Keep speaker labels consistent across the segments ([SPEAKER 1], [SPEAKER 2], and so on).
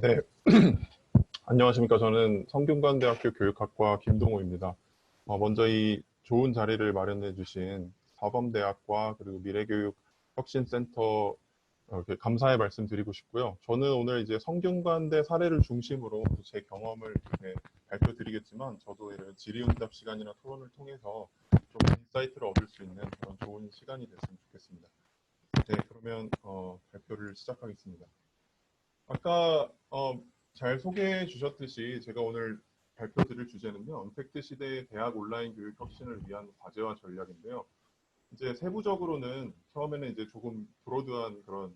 [SPEAKER 1] 네. 안녕하십니까. 저는 성균관대학교 교육학과 김동호입니다. 먼저 이 좋은 자리를 마련해 주신 사범대학과 그리고 미래교육 혁신센터 이렇게 감사의 말씀 드리고 싶고요. 저는 오늘 이제 성균관대 사례를 중심으로 제 경험을 이렇게 발표드리겠지만 저도 이런 질의응답 시간이나 토론을 통해서 좀 인사이트를 얻을 수 있는 그런 좋은 시간이 됐으면 좋겠습니다. 네, 그러면 발표를 시작하겠습니다. 아까 잘 소개해 주셨듯이 제가 오늘 발표 드릴 주제는요. 언택트 시대의 대학 온라인 교육 혁신을 위한 과제와 전략인데요. 이제 세부적으로는 처음에는 이제 조금 브로드한 그런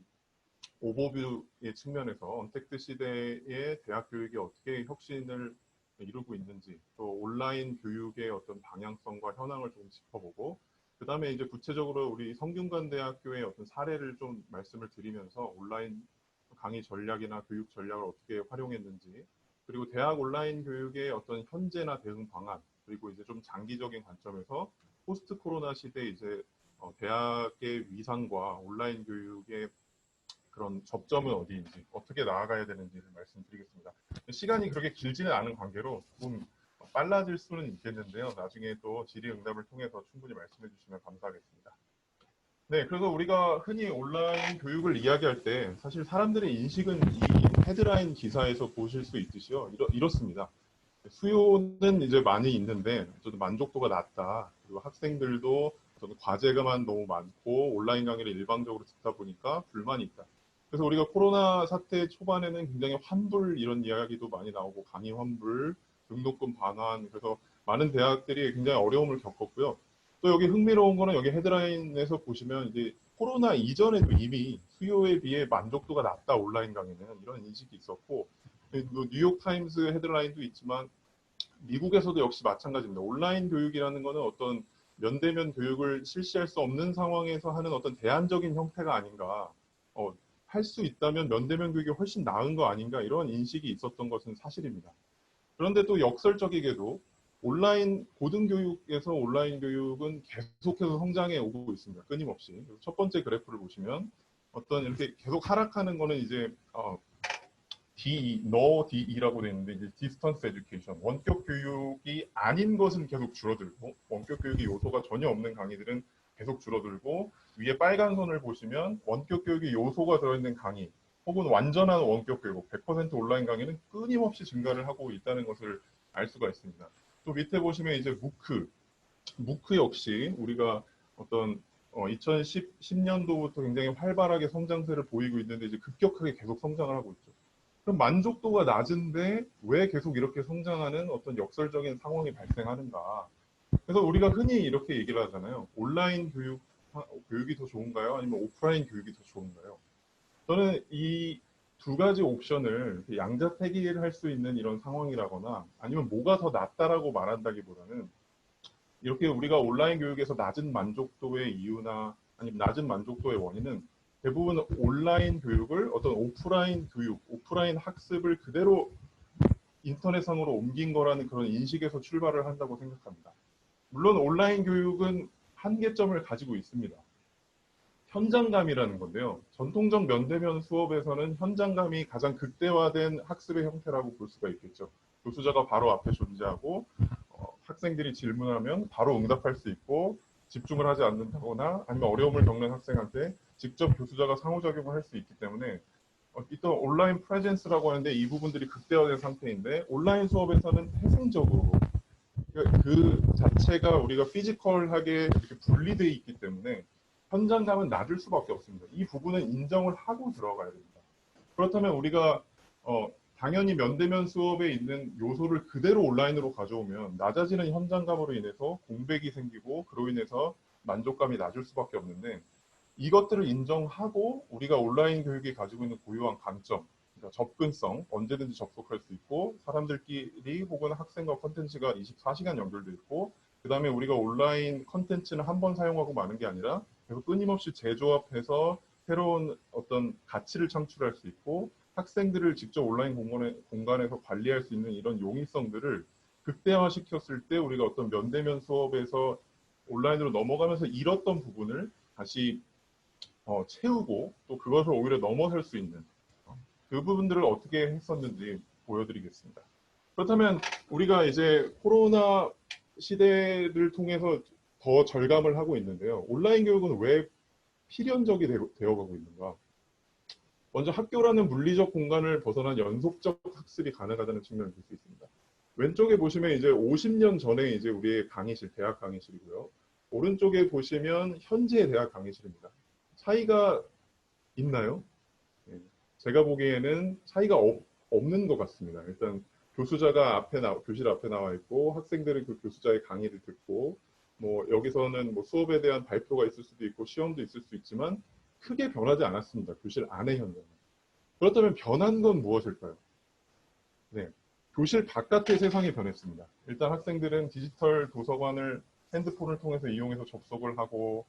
[SPEAKER 1] 오버뷰의 측면에서 언택트 시대의 대학 교육이 어떻게 혁신을 이루고 있는지, 또 온라인 교육의 어떤 방향성과 현황을 좀 짚어보고, 그 다음에 이제 구체적으로 우리 성균관대학교의 어떤 사례를 좀 말씀을 드리면서 온라인 강의 전략이나 교육 전략을 어떻게 활용했는지, 그리고 대학 온라인 교육의 어떤 현재나 대응 방안, 그리고 이제 좀 장기적인 관점에서 포스트 코로나 시대 이제 대학의 위상과 온라인 교육의 그런 접점은 어디인지, 어떻게 나아가야 되는지를 말씀드리겠습니다. 시간이 그렇게 길지는 않은 관계로 조금 빨라질 수는 있겠는데요. 나중에 또 질의응답을 통해서 충분히 말씀해 주시면 감사하겠습니다. 네, 그래서 우리가 흔히 온라인 교육을 이야기할 때 사실 사람들의 인식은 이 헤드라인 기사에서 보실 수 있듯이요. 이렇습니다. 수요는 이제 많이 있는데 저도 만족도가 낮다. 그리고 학생들도 저는 과제가만 너무 많고 온라인 강의를 일방적으로 듣다 보니까 불만이 있다. 그래서 우리가 코로나 사태 초반에는 굉장히 환불 이런 이야기도 많이 나오고 강의 환불, 등록금 반환, 그래서 많은 대학들이 굉장히 어려움을 겪었고요. 또 여기 흥미로운 거는 여기 헤드라인에서 보시면 이제 코로나 이전에도 이미 수요에 비해 만족도가 낮다 온라인 강의는 이런 인식이 있었고 뉴욕 타임스 헤드라인도 있지만 미국에서도 역시 마찬가지입니다. 온라인 교육이라는 것은 어떤 면대면 교육을 실시할 수 없는 상황에서 하는 어떤 대안적인 형태가 아닌가. 할 수 있다면 면대면 교육이 훨씬 나은 거 아닌가 이런 인식이 있었던 것은 사실입니다. 그런데 또 역설적이게도 온라인 고등교육에서 온라인 교육은 계속해서 성장해 오고 있습니다. 끊임없이. 첫 번째 그래프를 보시면 어떤 이렇게 계속 하락하는 거는 이제 DE라고 되어 있는데 이제 디스턴스 에듀케이션 원격 교육이 아닌 것은 계속 줄어들고 원격 교육의 요소가 전혀 없는 강의들은 계속 줄어들고 위에 빨간 선을 보시면 원격 교육의 요소가 들어있는 강의 혹은 완전한 원격 교육 100% 온라인 강의는 끊임없이 증가를 하고 있다는 것을 알 수가 있습니다. 또 밑에 보시면 이제 무크 역시 우리가 어떤 2010년도부터 굉장히 활발하게 성장세를 보이고 있는데 이제 급격하게 계속 성장을 하고 있죠. 그럼 만족도가 낮은데 왜 계속 이렇게 성장하는 어떤 역설적인 상황이 발생하는가? 그래서 우리가 흔히 이렇게 얘기를 하잖아요. 온라인 교육이 더 좋은가요? 아니면 오프라인 교육이 더 좋은가요? 저는 이 두 가지 옵션을 양자택일을 할 수 있는 이런 상황이라거나 아니면 뭐가 더 낫다라고 말한다기보다는 이렇게 우리가 온라인 교육에서 낮은 만족도의 이유나 아니면 낮은 만족도의 원인은 대부분 온라인 교육을 어떤 오프라인 교육, 오프라인 학습을 그대로 인터넷상으로 옮긴 거라는 그런 인식에서 출발을 한다고 생각합니다. 물론 온라인 교육은 한계점을 가지고 있습니다. 현장감이라는 건데요. 전통적 면대면 수업에서는 현장감이 가장 극대화된 학습의 형태라고 볼 수가 있겠죠. 교수자가 바로 앞에 존재하고 학생들이 질문하면 바로 응답할 수 있고 집중을 하지 않는다거나 아니면 어려움을 겪는 학생한테 직접 교수자가 상호작용을 할 수 있기 때문에 이또 온라인 프레젠스라고 하는데 이 부분들이 극대화된 상태인데 온라인 수업에서는 태생적으로 그 자체가 우리가 피지컬하게 이렇게 분리되어 있기 때문에 현장감은 낮을 수밖에 없습니다. 이 부분은 인정을 하고 들어가야 됩니다. 그렇다면 우리가 당연히 면대면 수업에 있는 요소를 그대로 온라인으로 가져오면 낮아지는 현장감으로 인해서 공백이 생기고 그로 인해서 만족감이 낮을 수밖에 없는데 이것들을 인정하고 우리가 온라인 교육이 가지고 있는 고유한 강점, 그러니까 접근성, 언제든지 접속할 수 있고 사람들끼리 혹은 학생과 컨텐츠가 24시간 연결돼 있고 그 다음에 우리가 온라인 컨텐츠는 한 번 사용하고 마는 게 아니라 계속 끊임없이 재조합해서 새로운 어떤 가치를 창출할 수 있고 학생들을 직접 온라인 공간에서 관리할 수 있는 이런 용이성들을 극대화시켰을 때 우리가 어떤 면대면 수업에서 온라인으로 넘어가면서 잃었던 부분을 다시 채우고 또 그것을 오히려 넘어설 수 있는 그 부분들을 어떻게 했었는지 보여드리겠습니다. 그렇다면 우리가 이제 코로나 시대를 통해서 더 절감을 하고 있는데요. 온라인 교육은 왜 필연적이 되어가고 있는가? 먼저 학교라는 물리적 공간을 벗어난 연속적 학습이 가능하다는 측면을 볼 수 있습니다. 왼쪽에 보시면 이제 50년 전에 이제 우리의 강의실, 대학 강의실이고요. 오른쪽에 보시면 현재의 대학 강의실입니다. 차이가 있나요? 네. 제가 보기에는 차이가 없는 것 같습니다. 일단 교수자가 교실 앞에 나와 있고 학생들은 그 교수자의 강의를 듣고 뭐 여기서는 뭐 수업에 대한 발표가 있을 수도 있고 시험도 있을 수 있지만 크게 변하지 않았습니다. 교실 안의 현장은. 그렇다면 변한 건 무엇일까요? 네, 교실 바깥의 세상이 변했습니다. 일단 학생들은 디지털 도서관을 핸드폰을 통해서 이용해서 접속을 하고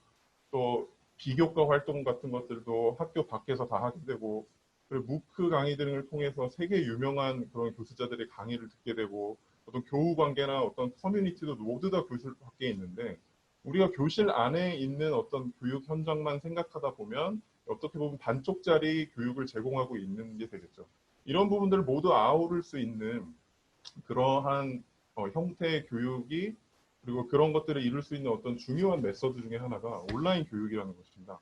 [SPEAKER 1] 또 비교과 활동 같은 것들도 학교 밖에서 다 하게 되고 그리고 무크 강의 등을 통해서 세계 유명한 그런 교수자들의 강의를 듣게 되고 어떤 교우 관계나 어떤 커뮤니티도 모두 다 교실 밖에 있는데 우리가 교실 안에 있는 어떤 교육 현장만 생각하다 보면 어떻게 보면 반쪽짜리 교육을 제공하고 있는 게 되겠죠. 이런 부분들을 모두 아우를 수 있는 그러한 형태의 교육이 그리고 그런 것들을 이룰 수 있는 어떤 중요한 메서드 중에 하나가 온라인 교육이라는 것입니다.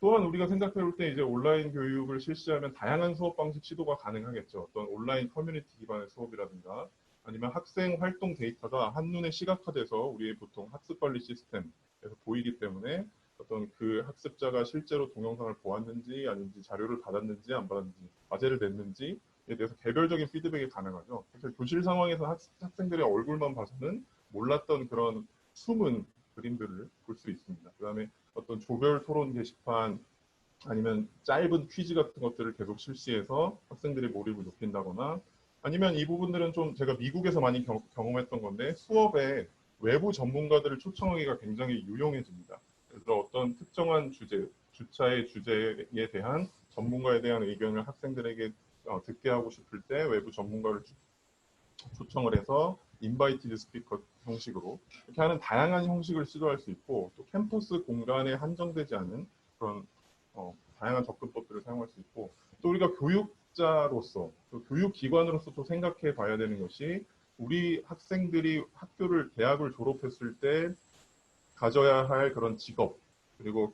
[SPEAKER 1] 또한 우리가 생각해 볼 때 이제 온라인 교육을 실시하면 다양한 수업 방식 시도가 가능하겠죠. 어떤 온라인 커뮤니티 기반의 수업이라든가 아니면 학생 활동 데이터가 한눈에 시각화돼서 우리의 보통 학습 관리 시스템에서 보이기 때문에 어떤 그 학습자가 실제로 동영상을 보았는지 아닌지 자료를 받았는지 안 받았는지 과제를 냈는지에 대해서 개별적인 피드백이 가능하죠. 그래서 교실 상황에서 학생들의 얼굴만 봐서는 몰랐던 그런 숨은 그림들을 볼 수 있습니다. 그 다음에 어떤 조별 토론 게시판 아니면 짧은 퀴즈 같은 것들을 계속 실시해서 학생들의 몰입을 높인다거나 아니면 이 부분들은 좀 제가 미국에서 많이 경험했던 건데 수업에 외부 전문가들을 초청하기가 굉장히 유용해집니다. 그래서 어떤 특정한 주차의 주제에 대한 전문가에 대한 의견을 학생들에게 듣게 하고 싶을 때 외부 전문가를 초청을 해서 인바이티드 스피커 형식으로 이렇게 하는 다양한 형식을 시도할 수 있고 또 캠퍼스 공간에 한정되지 않은 그런 다양한 접근법들을 사용할 수 있고 또 우리가 교육자로서 또 교육기관으로서 또 생각해 봐야 되는 것이 우리 학생들이 대학을 졸업했을 때 가져야 할 그런 직업 그리고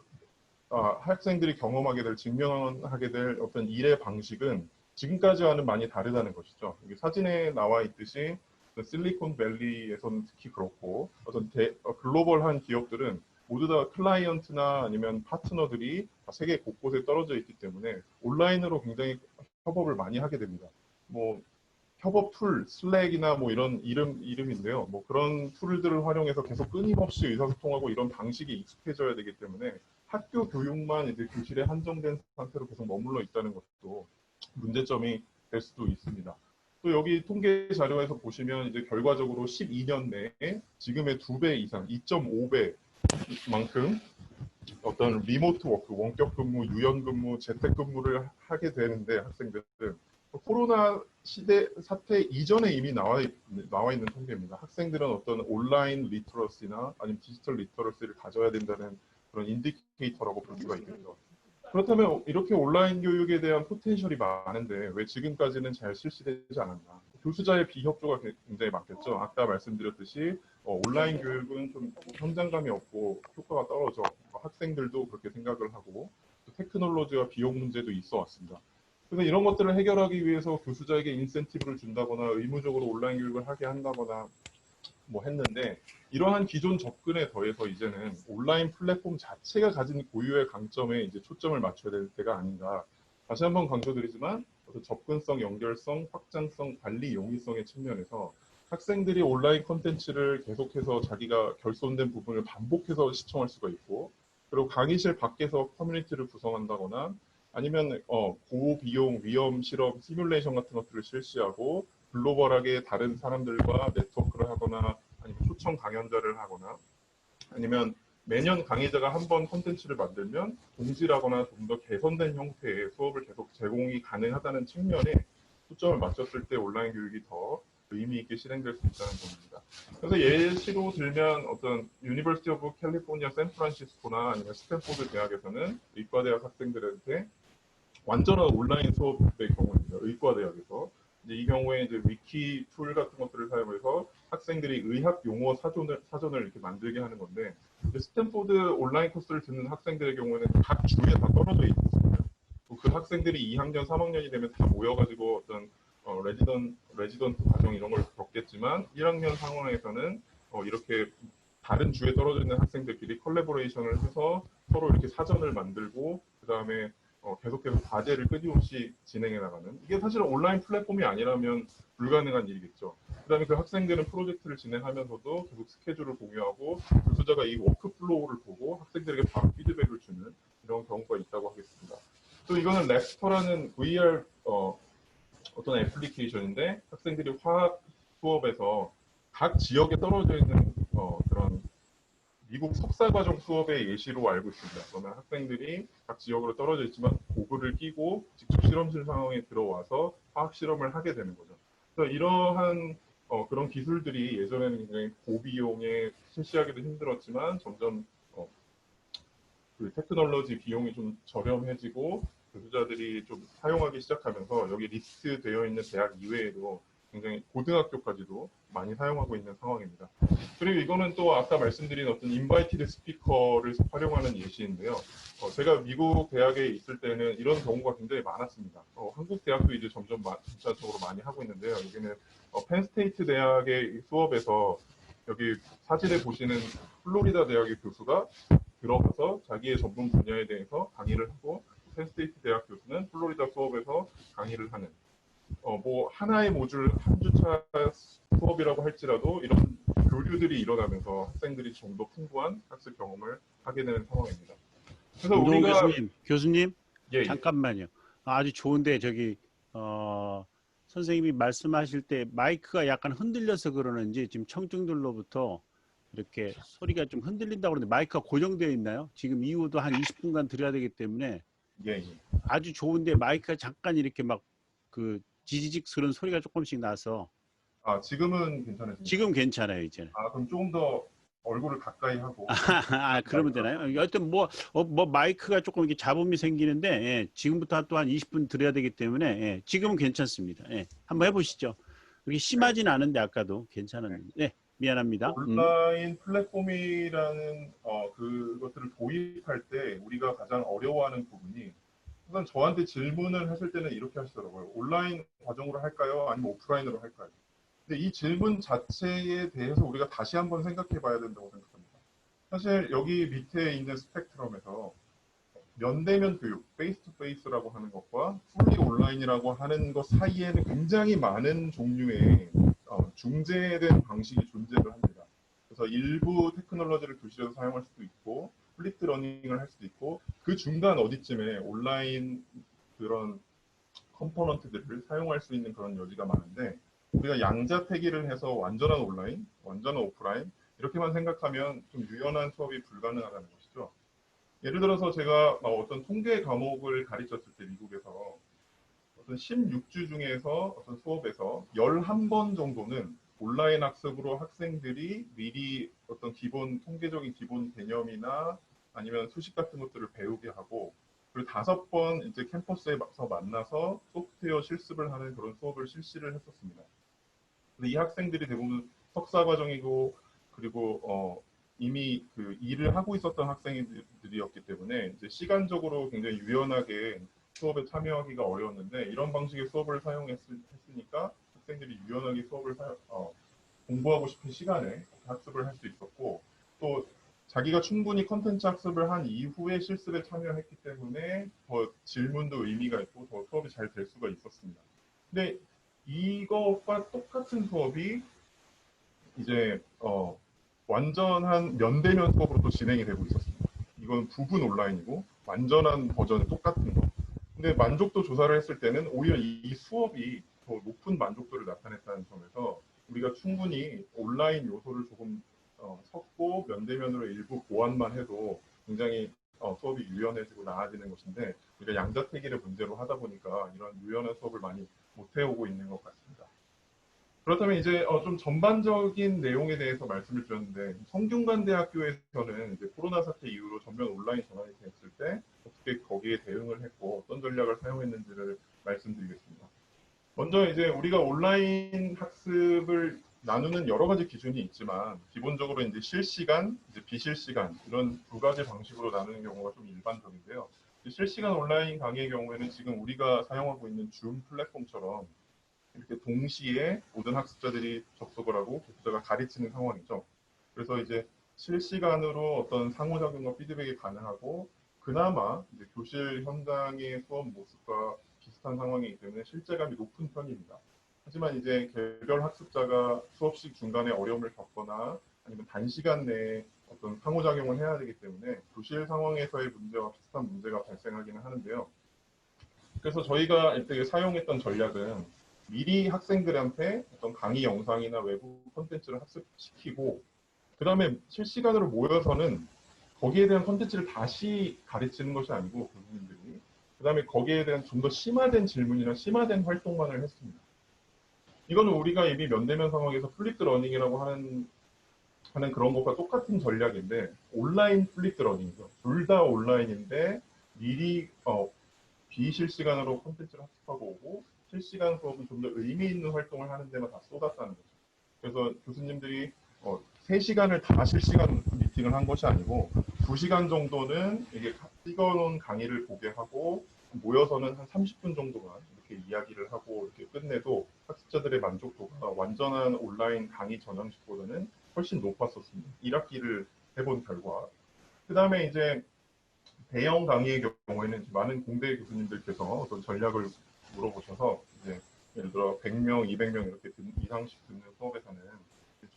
[SPEAKER 1] 학생들이 경험하게 될 직면하게 될 어떤 일의 방식은 지금까지와는 많이 다르다는 것이죠. 여기 사진에 나와 있듯이 실리콘밸리에서는 특히 그렇고 어떤 글로벌한 기업들은 모두 다 클라이언트나 아니면 파트너들이 세계 곳곳에 떨어져 있기 때문에 온라인으로 굉장히 협업을 많이 하게 됩니다. 뭐 협업 툴, 슬랙이나 뭐 이런 이름인데요. 뭐 그런 툴들을 활용해서 계속 끊임없이 의사소통하고 이런 방식이 익숙해져야 되기 때문에 학교 교육만 이제 교실에 한정된 상태로 계속 머물러 있다는 것도 문제점이 될 수도 있습니다. 또 여기 통계 자료에서 보시면 이제 결과적으로 12년 내에 지금의 2배 이상, 2.5배만큼 어떤 리모트 워크, 원격 근무, 유연 근무, 재택 근무를 하게 되는데 학생들은 코로나 사태 이전에 이미 나와 있는 통계입니다. 학생들은 어떤 온라인 리터러시나 아니면 디지털 리터러시를 가져야 된다는 그런 인디케이터라고 볼 수가 있겠죠. 그렇다면 이렇게 온라인 교육에 대한 포텐셜이 많은데 왜 지금까지는 잘 실시되지 않았나? 교수자의 비협조가 굉장히 많겠죠. 아까 말씀드렸듯이 온라인 교육은 좀 현장감이 없고 효과가 떨어져 학생들도 그렇게 생각을 하고 테크놀로지와 비용 문제도 있어 왔습니다. 그래서 이런 것들을 해결하기 위해서 교수자에게 인센티브를 준다거나 의무적으로 온라인 교육을 하게 한다거나 뭐 했는데 이러한 기존 접근에 더해서 이제는 온라인 플랫폼 자체가 가진 고유의 강점에 이제 초점을 맞춰야 될 때가 아닌가. 다시 한번 강조드리지만 접근성, 연결성, 확장성, 관리 용이성의 측면에서 학생들이 온라인 콘텐츠를 계속해서 자기가 결손된 부분을 반복해서 시청할 수가 있고 그리고 강의실 밖에서 커뮤니티를 구성한다거나 아니면 고비용 위험 실험 시뮬레이션 같은 것들을 실시하고 글로벌하게 다른 사람들과 네트워크를 하거나 아니면 초청 강연자를 하거나 아니면 매년 강의자가 한 번 콘텐츠를 만들면 동질하거나 좀 더 개선된 형태의 수업을 계속 제공이 가능하다는 측면에 초점을 맞췄을 때 온라인 교육이 더 의미 있게 실행될 수 있다는 겁니다. 그래서 예시로 들면 어떤 유니버시티 오브 캘리포니아 샌프란시스코나 아니면 스탠포드 대학에서는 의과대학 학생들한테 완전한 온라인 수업의 경우입니다. 의과대학에서. 이제 이 경우에 이제 위키 툴 같은 것들을 사용해서 학생들이 의학 용어 사전을 이렇게 만들게 하는 건데, 스탠포드 온라인 코스를 듣는 학생들의 경우에는 각 주에 다 떨어져 있습니다. 그 학생들이 2학년, 3학년이 되면 다 모여가지고 어떤 레지던트 과정 이런 걸 겪겠지만 1학년 상황에서는 이렇게 다른 주에 떨어져 있는 학생들끼리 컬래버레이션을 해서 서로 이렇게 사전을 만들고 그 다음에 계속해서 과제를 끊임없이 진행해 나가는, 이게 사실은 온라인 플랫폼이 아니라면 불가능한 일이겠죠. 그 다음에 그 학생들은 프로젝트를 진행하면서도 계속 스케줄을 공유하고 교수자가 이 워크플로우를 보고 학생들에게 바로 피드백을 주는 이런 경우가 있다고 하겠습니다. 또 이거는 랩스터라는 VR 어떤 애플리케이션인데, 학생들이 화학 수업에서 각 지역에 떨어져 있는 그런 미국 석사과정 수업의 예시로 알고 있습니다. 그러면 학생들이 각 지역으로 떨어져 있지만 고글을 끼고 직접 실험실 상황에 들어와서 화학 실험을 하게 되는 거죠. 그래서 이러한 그런 기술들이 예전에는 굉장히 고비용에 실시하기도 힘들었지만 점점 그 테크놀로지 비용이 좀 저렴해지고 교수자들이 좀 사용하기 시작하면서 여기 리스트되어 있는 대학 이외에도 굉장히 고등학교까지도 많이 사용하고 있는 상황입니다. 그리고 이거는 또 아까 말씀드린 어떤 인바이티드 스피커를 활용하는 예시인데요. 제가 미국 대학에 있을 때는 이런 경우가 굉장히 많았습니다. 한국 대학도 이제 점점 점차적으로 많이 하고 있는데요. 여기는 펜스테이트 대학의 수업에서 여기 사진에 보시는 플로리다 대학의 교수가 들어가서 자기의 전문 분야에 대해서 강의를 하고, 펜스테이트 대학 교수는 플로리다 수업에서 강의를 하는, 뭐 하나의 모듈 한 주차 수업이라고 할지라도 이런 교류들이 일어나면서 학생들이 좀 더 풍부한 학습 경험을 하게 되는 상황입니다. 그래서
[SPEAKER 2] 김동호
[SPEAKER 1] 우리가
[SPEAKER 2] 교수님
[SPEAKER 1] 예,
[SPEAKER 2] 잠깐만요. 아주 좋은데 저기 선생님이 말씀하실 때 마이크가 약간 흔들려서 그러는지 지금 청중들로부터 이렇게 소리가 좀 흔들린다고 그러는데 마이크가 고정되어 있나요? 지금 이후도 한 20분간 들어야 되기 때문에
[SPEAKER 1] 예, 예.
[SPEAKER 2] 아주 좋은데 마이크가 잠깐 이렇게 막 그 지지직 그런 소리가 조금씩 나서
[SPEAKER 1] 지금은 괜찮으십니까?
[SPEAKER 2] 지금 괜찮아요 이제는.
[SPEAKER 1] 그럼 조금 더 얼굴을 가까이 하고
[SPEAKER 2] 그러면 되나요? 여하튼 뭐 마이크가 조금 이렇게 잡음이 생기는데 예, 지금부터 또 한 20분 들어야 되기 때문에 예, 지금은 괜찮습니다. 예, 한번 해보시죠. 그렇게
[SPEAKER 1] 네,
[SPEAKER 2] 심하진 않은데 아까도 괜찮았는데 네, 미안합니다.
[SPEAKER 1] 온라인 플랫폼이라는 그것들을 도입할 때 우리가 가장 어려워하는 부분이, 우선 저한테 질문을 하실 때는 이렇게 하시더라고요. 온라인 과정으로 할까요? 아니면 오프라인으로 할까요? 근데 이 질문 자체에 대해서 우리가 다시 한번 생각해 봐야 된다고 생각합니다. 사실 여기 밑에 있는 스펙트럼에서 면대면 교육, 페이스 투 페이스라고 하는 것과 풀리 온라인이라고 하는 것 사이에는 굉장히 많은 종류의 중재된 방식이 존재를 합니다. 그래서 일부 테크놀로지를 교실에서 사용할 수도 있고 플립드 러닝을 할 수도 있고, 그 중간 어디쯤에 온라인 그런 컴포넌트들을 사용할 수 있는 그런 여지가 많은데, 우리가 양자택일을 해서 완전한 온라인, 완전한 오프라인 이렇게만 생각하면 좀 유연한 수업이 불가능하다는 것이죠. 예를 들어서 제가 어떤 통계 과목을 가르쳤을 때 미국에서 어떤 16주 중에서 어떤 수업에서 11번 정도는 온라인 학습으로 학생들이 미리 어떤 기본 통계적인 기본 개념이나 아니면 수식 같은 것들을 배우게 하고, 그리고 5번 이제 캠퍼스에서 만나서 소프트웨어 실습을 하는 그런 수업을 실시를 했었습니다. 근데 이 학생들이 대부분 석사 과정이고, 그리고 이미 그 일을 하고 있었던 학생들이었기 때문에 이제 시간적으로 굉장히 유연하게 수업에 참여하기가 어려웠는데, 이런 방식의 수업을 사용했으니까 학생들이 유연하게 수업을 공부하고 싶은 시간에 학습을 할 수 있었고, 또 자기가 충분히 컨텐츠 학습을 한 이후에 실습에 참여했기 때문에 더 질문도 의미가 있고 더 수업이 잘 될 수가 있었습니다. 근데 이것과 똑같은 수업이 이제 완전한 면대면 수업으로 또 진행이 되고 있었습니다. 이건 부분 온라인이고 완전한 버전은 똑같은 거. 근데 만족도 조사를 했을 때는 오히려 이 수업이 더 높은 만족도를 나타냈다는 점에서 우리가 충분히 온라인 요소를 조금 섞고 면대면으로 일부 보완만 해도 굉장히 수업이 유연해지고 나아지는 것인데, 우리가 양자택일의 문제로 하다 보니까 이런 유연한 수업을 많이 못 해오고 있는 것 같습니다. 그렇다면 이제 좀 전반적인 내용에 대해서 말씀을 드렸는데 성균관대학교에서는 이제 코로나 사태 이후로 전면 온라인 전환이 됐을 때 어떻게 거기에 대응을 했고 어떤 전략을 사용했는지를 말씀드리겠습니다. 먼저 이제 우리가 온라인 학습을 나누는 여러 가지 기준이 있지만 기본적으로 이제 실시간, 이제 비실시간 이런 두 가지 방식으로 나누는 경우가 좀 일반적인데요. 실시간 온라인 강의의 경우에는 지금 우리가 사용하고 있는 줌 플랫폼처럼 이렇게 동시에 모든 학습자들이 접속을 하고 교수자가 가르치는 상황이죠. 그래서 이제 실시간으로 어떤 상호작용과 피드백이 가능하고 그나마 이제 교실 현장의 수업 모습과 비슷한 상황이기 때문에 실제감이 높은 편입니다. 하지만 이제 개별 학습자가 수업식 중간에 어려움을 겪거나 아니면 단시간 내에 어떤 상호작용을 해야 되기 때문에 교실 상황에서의 문제와 비슷한 문제가 발생하기는 하는데요. 그래서 저희가 이때 사용했던 전략은 미리 학생들한테 어떤 강의 영상이나 외부 콘텐츠를 학습시키고 그 다음에 실시간으로 모여서는 거기에 대한 콘텐츠를 다시 가르치는 것이 아니고 교수님들이 그 다음에 거기에 대한 좀 더 심화된 질문이나 심화된 활동만을 했습니다. 이거는 우리가 이미 면대면 상황에서 플립드 러닝이라고 하는 그런 것과 똑같은 전략인데 온라인 플립드 러닝이죠. 둘 다 온라인인데 미리 비실시간으로 콘텐츠를 학습하고 오고 실시간 수업은 좀 더 의미 있는 활동을 하는 데만 다 쏟았다는 거죠. 그래서 교수님들이 3시간을 다 실시간 미팅을 한 것이 아니고 2시간 정도는 이게 찍어놓은 강의를 보게 하고 모여서는 한 30분 정도만 이렇게 이야기를 하고 이렇게 끝내도 학습자들의 만족도가 완전한 온라인 강의 전형식보다는 훨씬 높았었습니다. 1학기를 해본 결과. 그 다음에 이제 대형 강의의 경우에는 많은 공대 교수님들께서 어떤 전략을 물어보셔서 이제 예를 들어 100명, 200명 이렇게 이상씩 듣는 수업에서는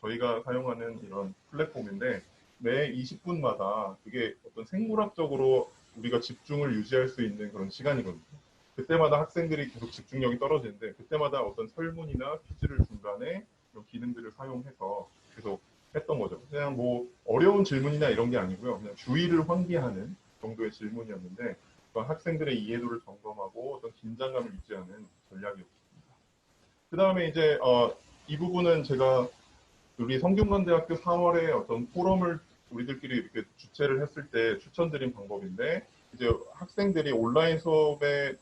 [SPEAKER 1] 저희가 사용하는 이런 플랫폼인데 매 20분마다 그게 어떤 생물학적으로 우리가 집중을 유지할 수 있는 그런 시간이거든요. 그때마다 학생들이 계속 집중력이 떨어지는데 그때마다 어떤 설문이나 퀴즈를 중간에 이런 기능들을 사용해서 계속 했던 거죠. 그냥 뭐 어려운 질문이나 이런 게 아니고요. 그냥 주의를 환기하는 정도의 질문이었는데 학생들의 이해도를 점검하고 어떤 긴장감을 유지하는 전략이었습니다. 그 다음에 이제 이 부분은 제가 우리 성균관대학교 4월에 어떤 포럼을 우리들끼리 이렇게 주최를 했을 때 추천드린 방법인데 이제 학생들이 온라인 수업에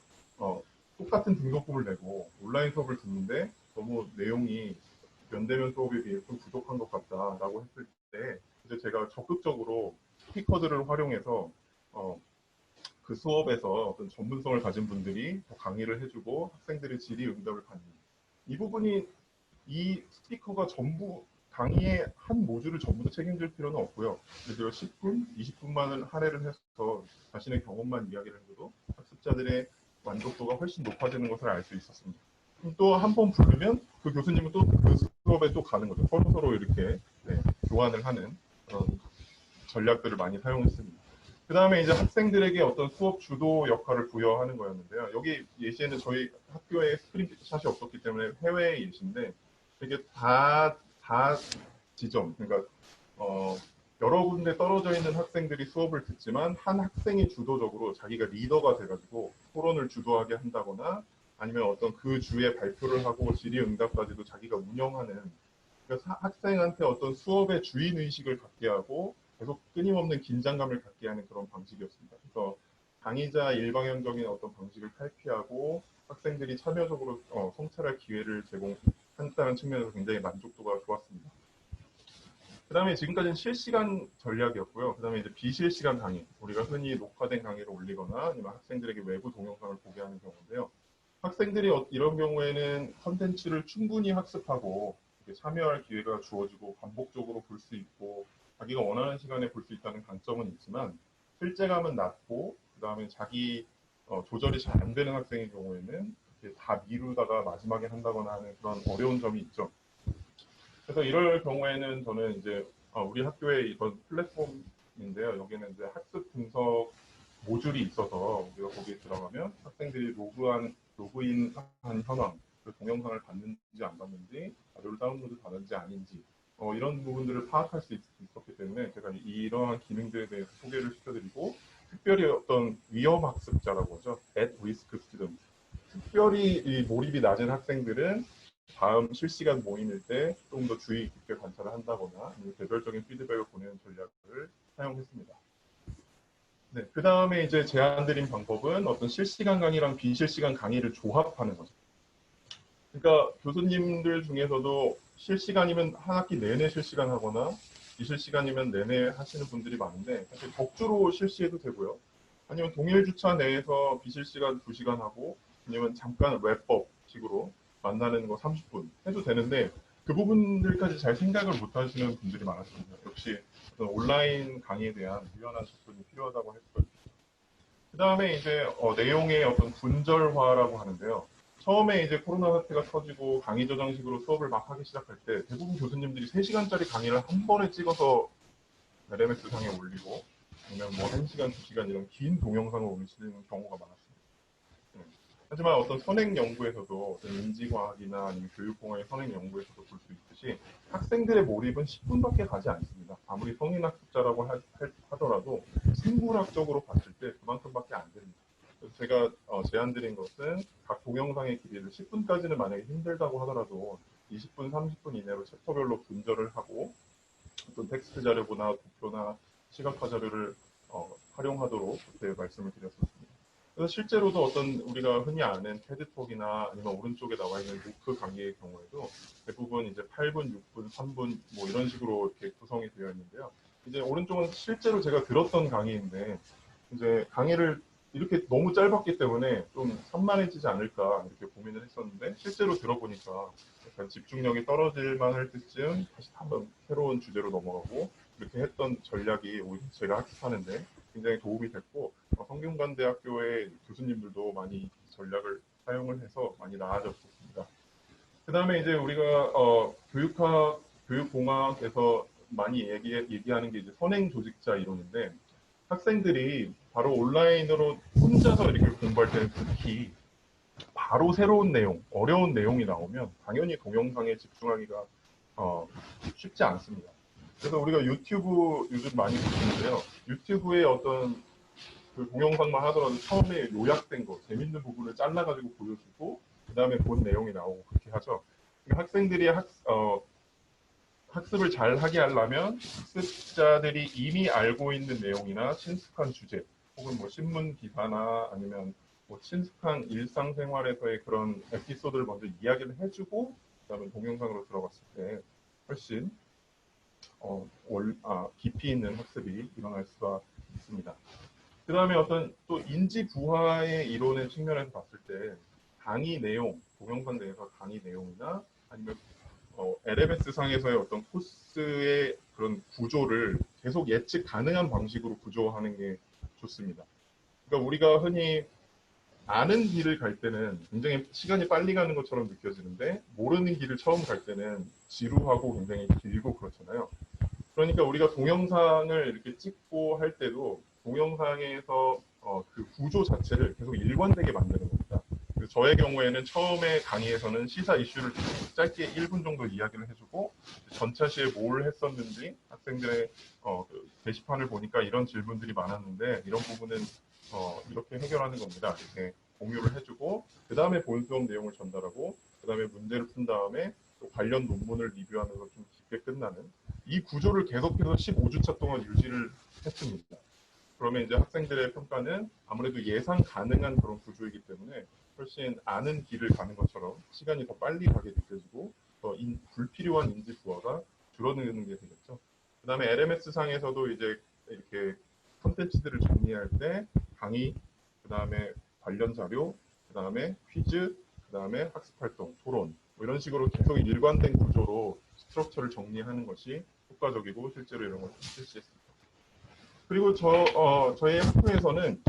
[SPEAKER 1] 똑같은 등록금을 내고 온라인 수업을 듣는데 너무 내용이 면대면 수업에 비해 좀 부족한 것 같다라고 했을 때 이제 제가 적극적으로 스피커들을 활용해서 그 수업에서 어떤 전문성을 가진 분들이 강의를 해주고 학생들의 질의응답을 받는 이 부분이 이 스피커가 전부 강의의 한 모듈을 전부 다 책임질 필요는 없고요. 예를 들어 10분, 20분만을 할애를 해서 자신의 경험만 이야기를 해도 학습자들의 만족도가 훨씬 높아지는 것을 알 수 있었습니다. 또 한 번 부르면 그 교수님은 또 그 수업에 또 가는 거죠. 서로 이렇게 교환을 하는 그런 전략들을 많이 사용했습니다. 그 다음에 이제 학생들에게 어떤 수업 주도 역할을 부여하는 거였는데요. 여기 예시에는 저희 학교에 스크린샷이 없었기 때문에 해외 예시인데 이게 다 지점, 그러니까 여러 군데 떨어져 있는 학생들이 수업을 듣지만 한 학생이 주도적으로 자기가 리더가 돼가지고 토론을 주도하게 한다거나 아니면 어떤 그 주에 발표를 하고 질의응답까지도 자기가 운영하는 그러니까 학생한테 어떤 수업의 주인의식을 갖게 하고 계속 끊임없는 긴장감을 갖게 하는 그런 방식이었습니다. 그래서 강의자 일방향적인 어떤 방식을 탈피하고 학생들이 참여적으로 성찰할 기회를 제공한다는 측면에서 굉장히 만족도가 좋았습니다. 그 다음에 지금까지는 실시간 전략이었고요. 그 다음에 이제 비실시간 강의, 우리가 흔히 녹화된 강의를 올리거나 아니면 학생들에게 외부 동영상을 보게 하는 경우인데요. 학생들이 이런 경우에는 컨텐츠를 충분히 학습하고 참여할 기회가 주어지고 반복적으로 볼 수 있고 자기가 원하는 시간에 볼 수 있다는 강점은 있지만 실제감은 낮고 그 다음에 자기 조절이 잘 안 되는 학생의 경우에는 다 미루다가 마지막에 한다거나 하는 그런 어려운 점이 있죠. 그래서 이럴 경우에는 저는 이제 우리 학교의 이번 플랫폼인데요. 여기는 이제 학습 분석 모듈이 있어서 우리가 거기에 들어가면 학생들이 로그인한 현황, 그 동영상을 봤는지 안 봤는지, 자료를 다운로드 받았는지 아닌지 이런 부분들을 파악할 수 있었기 때문에 제가 이러한 기능들에 대해서 소개를 시켜드리고 특별히 어떤 위험 학습자라고 하죠. at risk student. 특별히 이 몰입이 낮은 학생들은 다음 실시간 모임일 때 좀 더 주의 깊게 관찰을 한다거나 아니면 개별적인 피드백을 보내는 전략을 사용했습니다. 네, 그 다음에 이제 제안드린 방법은 어떤 실시간 강의랑 비실시간 강의를 조합하는 거죠. 그러니까 교수님들 중에서도 실시간이면 한 학기 내내 실시간하거나 비실시간이면 내내 하시는 분들이 많은데 사실 격주로 실시해도 되고요. 아니면 동일 주차 내에서 비실시간 2시간 하고 아니면 잠깐 웹법식으로 만나는 거 30분 해도 되는데 그 부분들까지 잘 생각을 못 하시는 분들이 많았습니다. 역시 어떤 온라인 강의에 대한 유연한 접근이 필요하다고 했고요. 그 다음에 이제 내용의 어떤 분절화라고 하는데요. 처음에 이제 코로나 사태가 터지고 강의 저장식으로 수업을 막 하기 시작할 때 대부분 교수님들이 3시간짜리 강의를 한 번에 찍어서 LMS 상에 올리고 아니면 뭐 1시간, 2시간 이런 긴 동영상을 올리시는 경우가 많았습니다. 네. 하지만 어떤 선행 연구에서도 어떤 인지과학이나 아니면 교육공학의 선행 연구에서도 볼 수 있듯이 학생들의 몰입은 10분밖에 가지 않습니다. 아무리 성인학습자라고 하더라도 생물학적으로 봤을 때 그만큼밖에 안 됩니다. 그래서 제가 제안드린 것은 각 동영상의 길이를 10분까지는 만약에 힘들다고 하더라도 20분, 30분 이내로 챕터별로 분절을 하고 어떤 텍스트 자료나 도표나 시각화 자료를 활용하도록 그렇게 말씀을 드렸었습니다. 그래서 실제로도 어떤 우리가 흔히 아는 테드톡이나 아니면 오른쪽에 나와 있는 루크 강의의 경우에도 대부분 이제 8분, 6분, 3분 뭐 이런 식으로 이렇게 구성이 되어 있는데요. 이제 오른쪽은 실제로 제가 들었던 강의인데 이제 강의를 이렇게 너무 짧았기 때문에 좀 산만해지지 않을까 이렇게 고민을 했었는데 실제로 들어보니까 약간 집중력이 떨어질만 할 때쯤 다시 한번 새로운 주제로 넘어가고 이렇게 했던 전략이 오히려 제가 학습하는데 굉장히 도움이 됐고 성균관대학교의 교수님들도 많이 전략을 사용을 해서 많이 나아졌습니다. 그 다음에 이제 우리가 교육학, 교육공학에서 많이 얘기하는 게 이제 선행 조직자 이론인데 학생들이 바로 온라인으로 혼자서 이렇게 공부할 때는 특히 바로 새로운 내용, 어려운 내용이 나오면 당연히 동영상에 집중하기가 쉽지 않습니다. 그래서 우리가 유튜브 요즘 많이 보시는데요. 유튜브에 어떤 그 동영상만 하더라도 처음에 요약된 거, 재밌는 부분을 잘라가지고 보여주고 그 다음에 본 내용이 나오고 그렇게 하죠. 그러니까 학생들이 학습을 잘 하게 하려면 학습자들이 이미 알고 있는 내용이나 친숙한 주제 혹은 뭐 신문 기사나 아니면 뭐 친숙한 일상생활에서의 그런 에피소드를 먼저 이야기를 해주고 그다음에 동영상으로 들어갔을 때 훨씬 깊이 있는 학습이 일어날 수가 있습니다. 그 다음에 어떤 또 인지 부화의 이론의 측면에서 봤을 때 강의 내용, 동영상 내에서 강의 내용이나 아니면 LMS 상에서의 어떤 코스의 그런 구조를 계속 예측 가능한 방식으로 구조하는 게 좋습니다. 그러니까 우리가 흔히 아는 길을 갈 때는 굉장히 시간이 빨리 가는 것처럼 느껴지는데 모르는 길을 처음 갈 때는 지루하고 굉장히 길고 그렇잖아요. 그러니까 우리가 동영상을 이렇게 찍고 할 때도 동영상에서 그 구조 자체를 계속 일관되게 만드는 겁니다. 저의 경우에는 처음에 강의에서는 시사 이슈를 짧게 1분 정도 이야기를 해주고 전차시에 뭘 했었는지 학생들의 그 게시판을 보니까 이런 질문들이 많았는데 이런 부분은 이렇게 해결하는 겁니다. 이렇게 공유를 해주고 그 다음에 본 수업 내용을 전달하고 그 다음에 문제를 푼 다음에 또 관련 논문을 리뷰하면서 좀 깊게 끝나는 이 구조를 계속해서 15주차 동안 유지를 했습니다. 그러면 이제 학생들의 평가는 아무래도 예상 가능한 그런 구조이기 때문에 훨씬 아는 길을 가는 것처럼 시간이 더 빨리 가게 느껴지고 더 불필요한 인지 부화가 줄어드는 게 되겠죠. 그 다음에 LMS 상에서도 이제 이렇게 콘텐츠들을 정리할 때 강의, 그 다음에 관련 자료, 그 다음에 퀴즈, 그 다음에 학습활동, 토론 뭐 이런 식으로 계속 일관된 구조로 스트럭처를 정리하는 것이 효과적이고 실제로 이런 것을 실시했습니다. 그리고 저희 학교에서는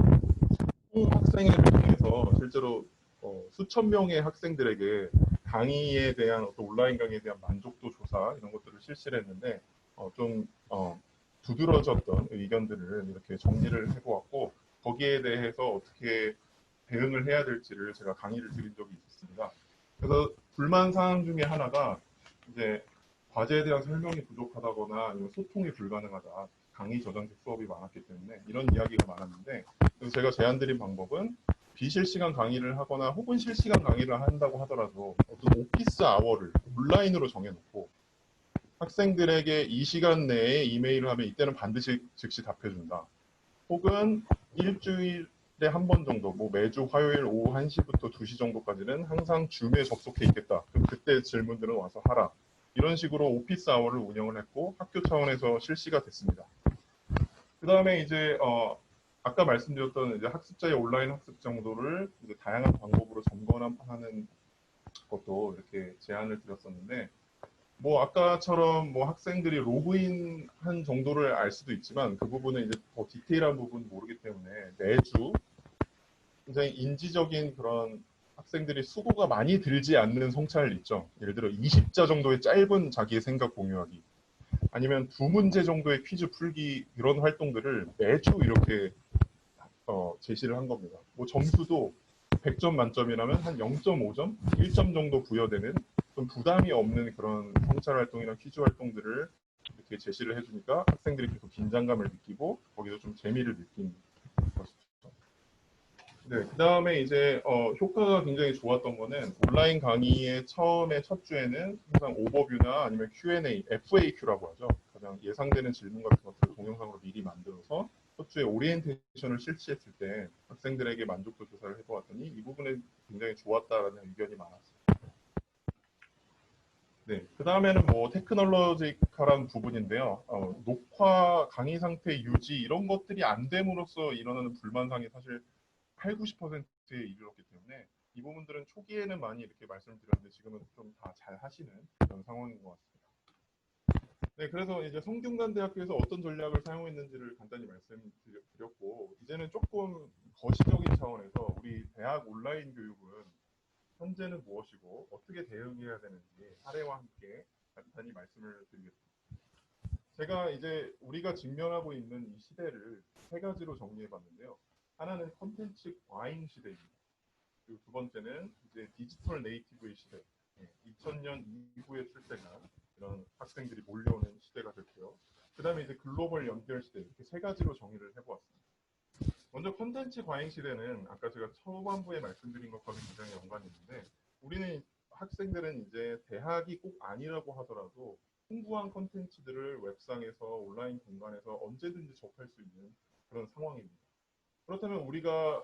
[SPEAKER 1] 학생을 통해서 실제로 수천 명의 학생들에게 강의에 대한 어떤 온라인 강의에 대한 만족도 조사 이런 것들을 실시를 했는데 좀 두드러졌던 의견들을 이렇게 정리를 해보았고 거기에 대해서 어떻게 대응을 해야 될지를 제가 강의를 드린 적이 있었습니다. 그래서 불만 사항 중에 하나가 이제 과제에 대한 설명이 부족하다거나 아니면 소통이 불가능하다. 강의 저장식 수업이 많았기 때문에 이런 이야기가 많았는데 그래서 제가 제안드린 방법은 비실시간 강의를 하거나 혹은 실시간 강의를 한다고 하더라도 어떤 오피스 아워를 온라인으로 정해놓고 학생들에게 이 시간 내에 이메일을 하면 이때는 반드시 즉시 답해준다. 혹은 일주일에 한 번 정도, 뭐 매주 화요일 오후 1시부터 2시 정도까지는 항상 줌에 접속해 있겠다. 그럼 그때 질문들은 와서 하라. 이런 식으로 오피스 아워를 운영을 했고 학교 차원에서 실시가 됐습니다. 그 다음에 이제 아까 말씀드렸던 이제 학습자의 온라인 학습 정도를 이제 다양한 방법으로 점검하는 것도 이렇게 제안을 드렸었는데, 뭐 아까처럼 뭐 학생들이 로그인 한 정도를 알 수도 있지만 그 부분은 이제 더 디테일한 부분 모르기 때문에 매주 굉장히 인지적인 그런 학생들이 수고가 많이 들지 않는 성찰 있죠. 예를 들어 20자 정도의 짧은 자기의 생각 공유하기, 아니면 2문제 정도의 퀴즈 풀기, 이런 활동들을 매주 이렇게 제시를 한 겁니다. 뭐 점수도 100점 만점이라면 한 0.5점, 1점 정도 부여되는 좀 부담이 없는 그런 성찰 활동이나 퀴즈 활동들을 이렇게 제시를 해주니까 학생들이 계속 긴장감을 느끼고 거기서 좀 재미를 느낀 것이죠. 네, 그 다음에 이제 효과가 굉장히 좋았던 거는 온라인 강의의 처음에 첫 주에는 항상 오버뷰나 아니면 Q&A, FAQ라고 하죠. 가장 예상되는 질문 같은 것들을 동영상으로 미리 만들어서 첫 주에 오리엔테이션을 실시했을 때 학생들에게 만족도 조사를 해보았더니 이 부분에 굉장히 좋았다라는 의견이 많았어요. 네, 그 다음에는 뭐 테크놀로지컬한 부분인데요. 녹화 강의 상태 유지 이런 것들이 안 됨으로써 일어나는 불만사항이 사실 8, 90%에 이르렀기 때문에 이 부분들은 초기에는 많이 이렇게 말씀을 드렸는데 지금은 좀 다 잘 하시는 그런 상황인 것 같습니다. 네, 그래서 이제 성균관대학교에서 어떤 전략을 사용했는지를 간단히 말씀드렸고, 이제는 조금 거시적인 차원에서 우리 대학 온라인 교육은 현재는 무엇이고 어떻게 대응해야 되는지 사례와 함께 간단히 말씀을 드리겠습니다. 제가 이제 우리가 직면하고 있는 이 시대를 세 가지로 정리해 봤는데요. 하나는 컨텐츠 과잉 시대입니다. 그리고 두 번째는 이제 디지털 네이티브의 시대. 2000년 이후에 출생한 이런 학생들이 몰려오는 시대가 됐고요. 그 다음에 이제 글로벌 연결 시대, 이렇게 세 가지로 정의를 해보았습니다. 먼저 콘텐츠 과잉 시대는 아까 제가 초반부에 말씀드린 것과는 굉장히 연관이 있는데, 우리는 학생들은 이제 대학이 꼭 아니라고 하더라도 풍부한 콘텐츠들을 웹상에서 온라인 공간에서 언제든지 접할 수 있는 그런 상황입니다. 그렇다면 우리가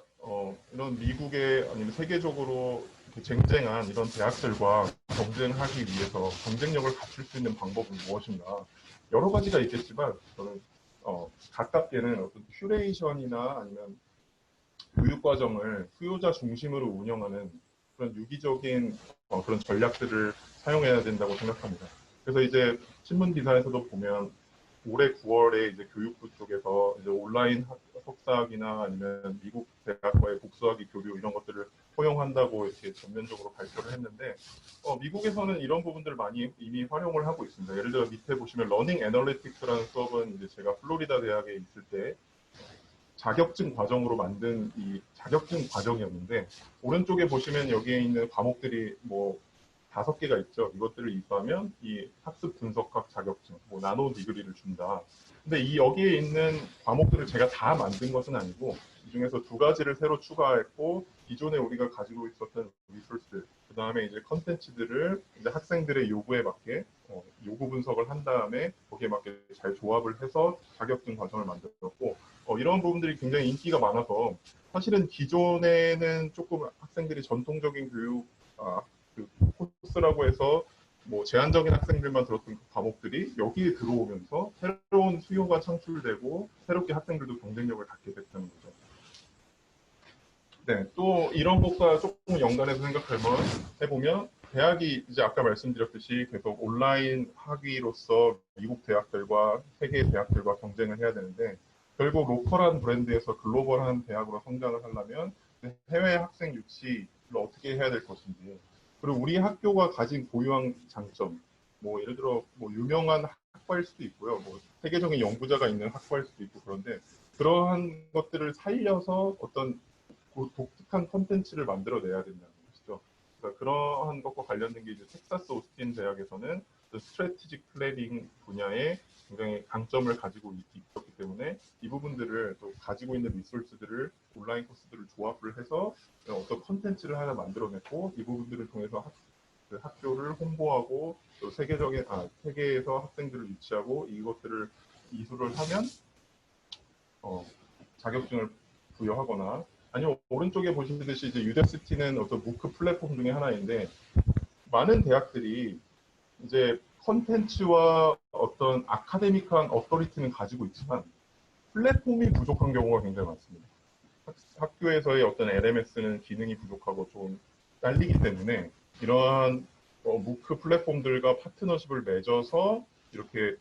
[SPEAKER 1] 이런 미국의 아니면 세계적으로 쟁쟁한 이런 대학들과 경쟁하기 위해서 경쟁력을 갖출 수 있는 방법은 무엇인가? 여러 가지가 있겠지만 저는 가깝게는 어떤 큐레이션이나 아니면 교육 과정을 수요자 중심으로 운영하는 그런 유기적인 그런 전략들을 사용해야 된다고 생각합니다. 그래서 이제 신문 기사에서도 보면 올해 9월에 이제 교육부 쪽에서 이제 온라인 석사학위나 아니면 미국 대학과의 복수학위 교류 이런 것들을 허용한다고 이렇게 전면적으로 발표를 했는데, 미국에서는 이런 부분들을 많이 이미 활용을 하고 있습니다. 예를 들어 밑에 보시면 러닝 애널리틱스라는 수업은 이제 제가 플로리다 대학에 있을 때 자격증 과정으로 만든 이 자격증 과정이었는데, 오른쪽에 보시면 여기에 있는 과목들이 뭐 5개가 있죠. 이것들을 이수하면 이 학습 분석학 자격증, 뭐 나노 디그리를 준다. 근데 이 여기에 있는 과목들을 제가 다 만든 것은 아니고 이 중에서 2가지를 새로 추가했고, 기존에 우리가 가지고 있었던 리소스, 그 다음에 이제 컨텐츠들을 이제 학생들의 요구에 맞게 요구 분석을 한 다음에 거기에 맞게 잘 조합을 해서 자격증 과정을 만들었고, 이런 부분들이 굉장히 인기가 많아서 사실은 기존에는 조금 학생들이 전통적인 교육 그 코스라고 해서 뭐 제한적인 학생들만 들었던 그 과목들이 여기에 들어오면서 새로운 수요가 창출되고 새롭게 학생들도 경쟁력을 갖게 됐다는 거죠. 네, 또 이런 것과 조금 연관해서 해보면 대학이 이제 아까 말씀드렸듯이 계속 온라인 학위로서 미국 대학들과 세계 대학들과 경쟁을 해야 되는데, 결국 로컬한 브랜드에서 글로벌한 대학으로 성장을 하려면 해외 학생 유치를 어떻게 해야 될 것인지, 그리고 우리 학교가 가진 고유한 장점, 뭐 예를 들어 뭐 유명한 학과일 수도 있고요, 뭐 세계적인 연구자가 있는 학과일 수도 있고, 그런데 그러한 것들을 살려서 어떤 독특한 콘텐츠를 만들어내야 된다는 것이죠. 그러니까 그러한 것과 관련된 게 이제 텍사스 오스틴 대학에서는 스트래티직 플래닝 분야의 굉장히 강점을 가지고 있기 때문에 이 부분들을 또 가지고 있는 리소스들을 온라인 코스들을 조합을 해서 어떤 컨텐츠를 하나 만들어냈고 이 부분들을 통해서 그 학교를 홍보하고 또 세계에서 학생들을 유치하고 이것들을 이수를 하면 자격증을 부여하거나 아니면 오른쪽에 보시듯이 이제 유데시티는 어떤 무크 플랫폼 중에 하나인데 많은 대학들이 이제 컨텐츠와 어떤 아카데믹한 어토리티는 가지고 있지만 플랫폼이 부족한 경우가 굉장히 많습니다. 학교에서의 어떤 LMS는 기능이 부족하고 좀 딸리기 때문에 이러한 무크 플랫폼들과 파트너십을 맺어서 이렇게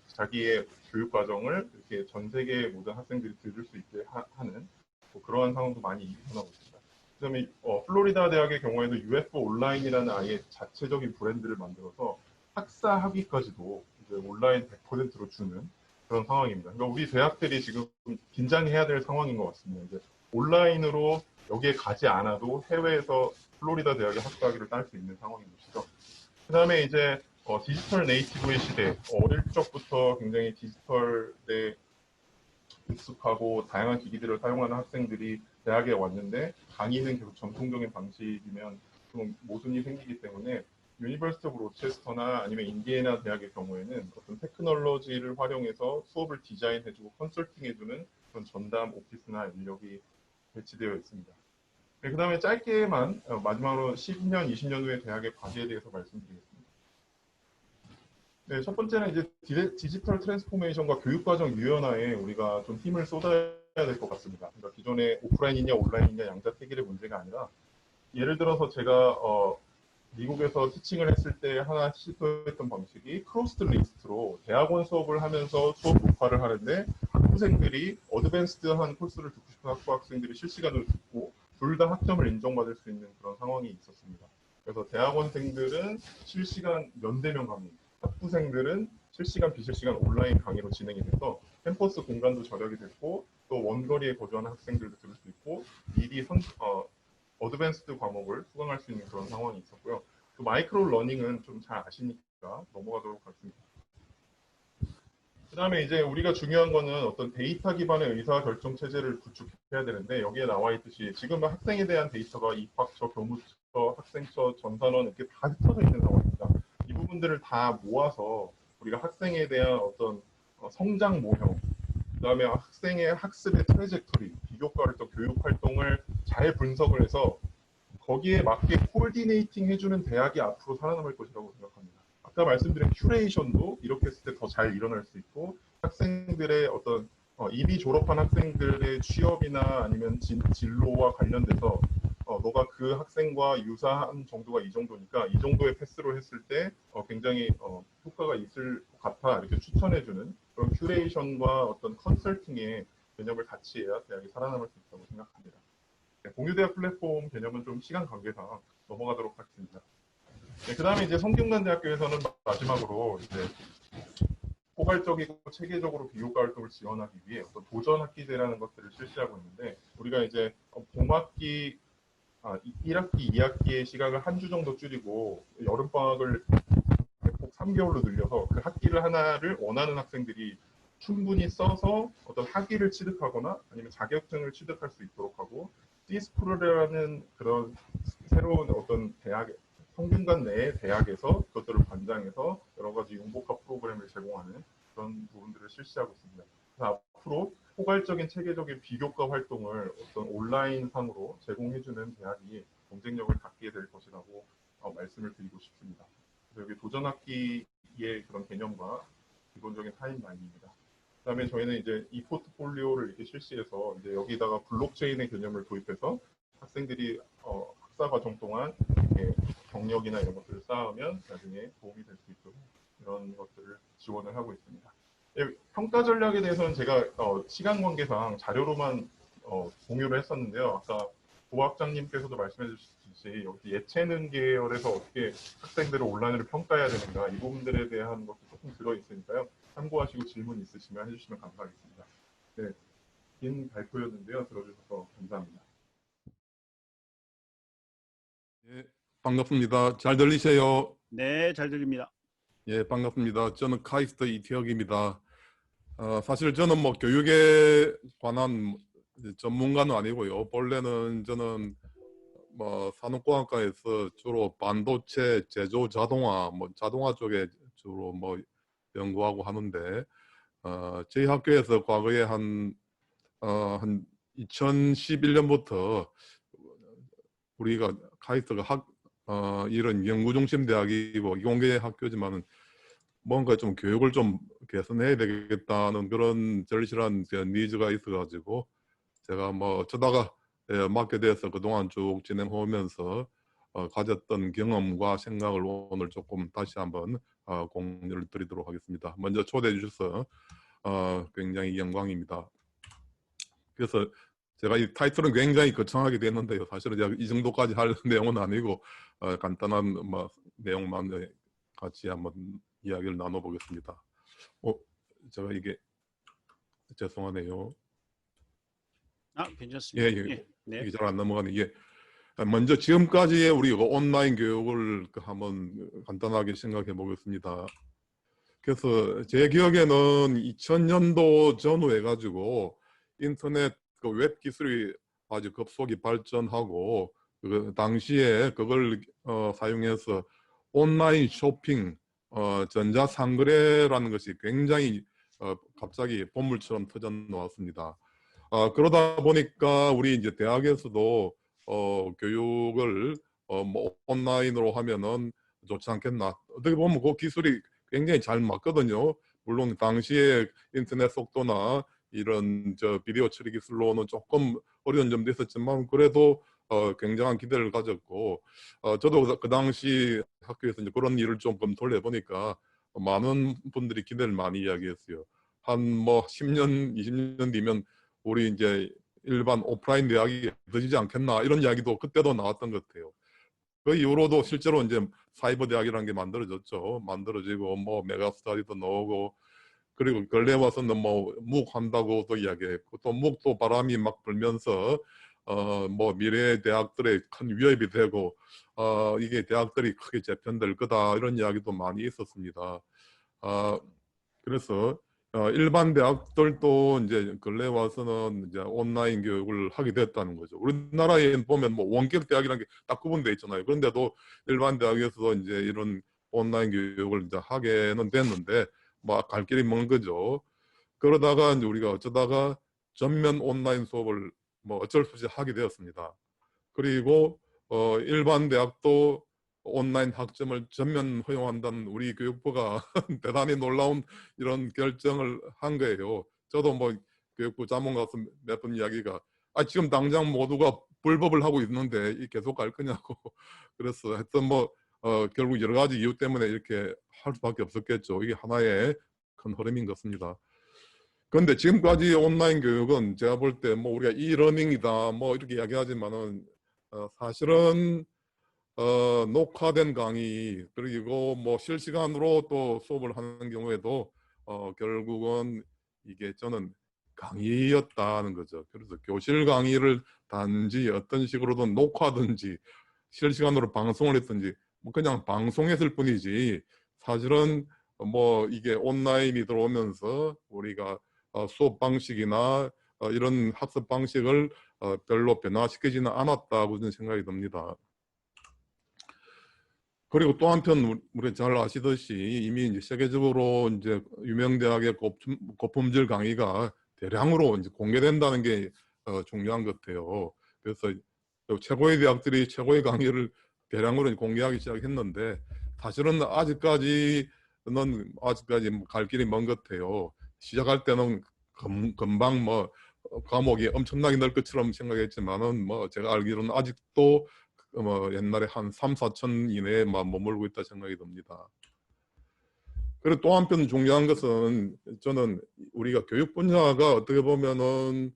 [SPEAKER 1] 자기의 교육 과정을 이렇게 전 세계의 모든 학생들이 들을 수 있게 하는 그러한 상황도 많이 일어나고 있습니다. 그다음에 플로리다 대학의 경우에도 UFO 온라인이라는 아예 자체적인 브랜드를 만들어서 학사 학위까지도 이제 온라인 100%로 주는 그런 상황입니다. 그러니까 우리 대학들이 지금 긴장해야 될 상황인 것 같습니다. 이제 온라인으로 여기에 가지 않아도 해외에서 플로리다 대학의 학사 학위를 딸 수 있는 상황인 것이죠. 그 다음에 이제 디지털 네이티브의 시대, 어릴 적부터 굉장히 디지털에 익숙하고 다양한 기기들을 사용하는 학생들이 대학에 왔는데 강의는 계속 전통적인 방식이면 좀 모순이 생기기 때문에 유니버시티 오브 로체스터나 아니면 인디애나 대학의 경우에는 어떤 테크놀로지를 활용해서 수업을 디자인해주고 컨설팅해주는 그런 전담 오피스나 인력이 배치되어 있습니다. 네, 그 다음에 짧게만 마지막으로 10년, 20년 후의 대학의 과제에 대해서 말씀드리겠습니다. 네, 첫 번째는 이제 디지털 트랜스포메이션과 교육과정 유연화에 우리가 좀 힘을 쏟아야 될 것 같습니다. 그러니까 기존에 오프라인이냐 온라인이냐 양자택일의 문제가 아니라 예를 들어서 제가 미국에서 티칭을 했을 때 하나 시도했던 방식이 크로스드 리스트로 대학원 수업을 하면서 수업 녹화를 하는데 학부생들이 어드밴스드한 코스를 듣고 싶은 학부학생들이 실시간으로 듣고 둘 다 학점을 인정받을 수 있는 그런 상황이 있었습니다. 그래서 대학원생들은 실시간 연대면 강의, 학부생들은 실시간 비실시간 온라인 강의로 진행이 돼서 캠퍼스 공간도 절약이 됐고 또 원거리에 거주하는 학생들도 들을 수 있고 미리 어드밴스드 과목을 수강할 수 있는 그런 상황이 있었고요. 또 마이크로 러닝은 좀 잘 아시니까 넘어가도록 하겠습니다. 그 다음에 이제 우리가 중요한 거는 어떤 데이터 기반의 의사결정 체제를 구축해야 되는데 여기에 나와 있듯이 지금 학생에 대한 데이터가 입학처, 교무처, 학생처, 전산원 이렇게 다 흩어져 있는 상황입니다. 이 부분들을 다 모아서 우리가 학생에 대한 어떤 성장 모형, 그 다음에 학생의 학습의 트래젝토리, 비교과를 또 교육 활동을 잘 분석을 해서 거기에 맞게 코디네이팅 해주는 대학이 앞으로 살아남을 것이라고 생각합니다. 아까 말씀드린 큐레이션도 이렇게 했을 때 더 잘 일어날 수 있고 학생들의 어떤 이미 졸업한 학생들의 취업이나 아니면 진로와 관련돼서 너가 그 학생과 유사한 정도가 이 정도니까 이 정도의 패스로 했을 때 굉장히 효과가 있을 것 같아 이렇게 추천해주는 그런 큐레이션과 어떤 컨설팅의 개념을 같이 해야 대학이 살아남을 수 있다고 생각합니다. 네, 공유대학 플랫폼 개념은 좀 시간 관계상 넘어가도록 하겠습니다. 네, 그 다음에 이제 성균관대학교에서는 마지막으로 이제 포괄적이고 체계적으로 비교과 활동을 지원하기 위해 어떤 도전 학기제라는 것들을 실시하고 있는데 우리가 이제 봄학기 1학기, 2학기의 시간을 한 주 정도 줄이고 여름방학을 꼭 3개월로 늘려서 그 학기를 하나를 원하는 학생들이 충분히 써서 어떤 학위를 취득하거나 아니면 자격증을 취득할 수 있도록 하고 디스프로라는 그런 새로운 어떤 대학 성균관 내의 대학에서 그것들을 관장해서 여러 가지 융복합 프로그램을 제공하는 그런 부분들을 실시하고 있습니다. 그래서 앞으로 포괄적인 체계적인 비교과 활동을 어떤 온라인상으로 제공해주는 대학이 경쟁력을 갖게 될 것이라고 말씀을 드리고 싶습니다. 그래서 여기 도전학기의 그런 개념과 기본적인 타임라인입니다. 그다음에 저희는 이제 이 포트폴리오를 이렇게 실시해서 이제 여기다가 블록체인의 개념을 도입해서 학생들이 학사 과정 동안 경력이나 이런 것들을 쌓으면 나중에 도움이 될 수 있도록 이런 것들을 지원을 하고 있습니다. 평가 전략에 대해서는 제가 시간 관계상 자료로만 공유를 했었는데요. 아까 부학장님께서도 말씀해 주셨듯이 여기 예체능 계열에서 어떻게 학생들을 온라인으로 평가해야 되는가 이 부분들에 대한 것도 조금 들어있으니까요. 참고하시고 질문 있으시면 해주시면 감사하겠습니다. 네, 긴 발표였는데요. 들어주셔서 감사합니다.
[SPEAKER 3] 네, 반갑습니다. 잘 들리세요?
[SPEAKER 2] 네, 잘 들립니다.
[SPEAKER 3] 예, 반갑습니다. 저는 카이스트 이태혁입니다. 사실 저는 뭐 교육에 관한 전문가는 아니고요. 본래는 저는 뭐 산업공학과에서 주로 반도체 제조 자동화, 뭐 자동화 쪽에 주로 뭐 연구하고 하는데, 저희 학교에서 과거에 한 2011년부터 우리가 카이스트가 이런 연구중심 대학이고 이공계 학교지만은 뭔가 좀 교육을 좀 개선해야 되겠다는 그런 절실한 니즈가 있어가지고 제가 뭐 어쩌다가 맡게 돼서 그동안 쭉 진행하면서 가졌던 경험과 생각을 오늘 조금 다시 한번 공유를 드리도록 하겠습니다. 먼저 초대해 주셔서 굉장히 영광입니다. 그래서 제가 이 타이틀은 굉장히 거창하게 됐는데요. 사실은 제가 이 정도까지 할 내용은 아니고 간단한 뭐 내용만 같이 한번 이야기를 나눠보겠습니다. 제가 이게 죄송하네요.
[SPEAKER 2] 괜찮습니다.
[SPEAKER 3] 예.
[SPEAKER 2] 네.
[SPEAKER 3] 이게 잘 안 넘어가는 이게 먼저 지금까지의 우리 온라인 교육을 한번 간단하게 생각해 보겠습니다. 그래서 제 기억에는 2000년도 전후해 가지고 인터넷 그 웹 기술이 아주 급속히 발전하고 그 당시에 그걸 사용해서 온라인 쇼핑, 전자상거래라는 것이 굉장히 갑자기 보물처럼 터져 나왔습니다. 그러다 보니까 우리 이제 대학에서도 교육을 뭐 온라인으로 하면은 좋지 않겠나. 어떻게 보면 그 기술이 굉장히 잘 맞거든요. 물론 당시에 인터넷 속도나 이런 비디오 처리 기술로는 조금 어려운 점도 있었지만 그래도 굉장한 기대를 가졌고 저도 그 당시 학교에서 이제 그런 일을 조금 돌려보니까 많은 분들이 기대를 많이 이야기했어요. 한 뭐 10년, 20년 뒤면 우리 이제 일반 오프라인 대학이 없어지지 않겠나 이런 이야기도 그때도 나왔던 것 같아요. 그 이후로도 실제로 이제 사이버 대학이라는 게 만들어졌죠. 만들어지고 뭐 메가스터디도 나오고 그리고 근래 와서는 뭐 묵 한다고도 이야기했고 또 묵도 바람이 막 불면서 뭐 미래 대학들의 큰 위협이 되고 이게 대학들이 크게 재편될 거다 이런 이야기도 많이 있었습니다. 그래서 일반 대학들도 이제 근래 와서는 이제 온라인 교육을 하게 됐다는 거죠. 우리나라에 보면 뭐 원격 대학이라는 게 딱 구분돼 있잖아요. 그런데도 일반 대학에서도 이제 이런 온라인 교육을 이제 하게는 됐는데 뭐 갈 길이 먼 거죠. 그러다가 이제 우리가 어쩌다가 전면 온라인 수업을 뭐 어쩔 수 없이 하게 되었습니다. 그리고 일반 대학도 온라인 학점을 전면 허용한다는 우리 교육부가 대단히 놀라운 이런 결정을 한 거예요. 저도 뭐 교육부 자문 가서 몇 번 이야기가 지금 당장 모두가 불법을 하고 있는데 이 계속 갈 거냐고 그래서 하여튼 뭐 결국 여러 가지 이유 때문에 이렇게 할 수밖에 없었겠죠. 이게 하나의 큰 흐름인 것 같습니다. 그런데 지금까지 온라인 교육은 제가 볼 때 뭐 우리가 이러닝이다 뭐 이렇게 이야기하지만은 사실은 녹화된 강의 그리고 뭐 실시간으로 또 수업을 하는 경우에도 결국은 이게 저는 강의였다는 거죠. 그래서 교실 강의를 단지 어떤 식으로든 녹화든지 실시간으로 방송을 했든지 뭐 그냥 방송했을 뿐이지 사실은 뭐 이게 온라인이 들어오면서 우리가 수업 방식이나 이런 학습 방식을 별로 변화시키지는 않았다고 저는 생각이 듭니다. 그리고 또 한편 우리 잘 아시듯이 이미 이제 세계적으로 이제 유명 대학의 고품질 강의가 대량으로 이제 공개된다는 게 중요한 것 같아요. 그래서 최고의 대학들이 최고의 강의를 대량으로 공개하기 시작했는데 사실은 아직까지 갈 길이 먼 것 같아요. 시작할 때는 금방 뭐 과목이 엄청나게 늘 것처럼 생각했지만은 뭐 제가 알기로는 아직도 뭐 옛날에 한 3, 4천 이내에 머물고 있다 생각이 듭니다. 그리고 또 한편 중요한 것은 저는 우리가 교육 분야가 어떻게 보면은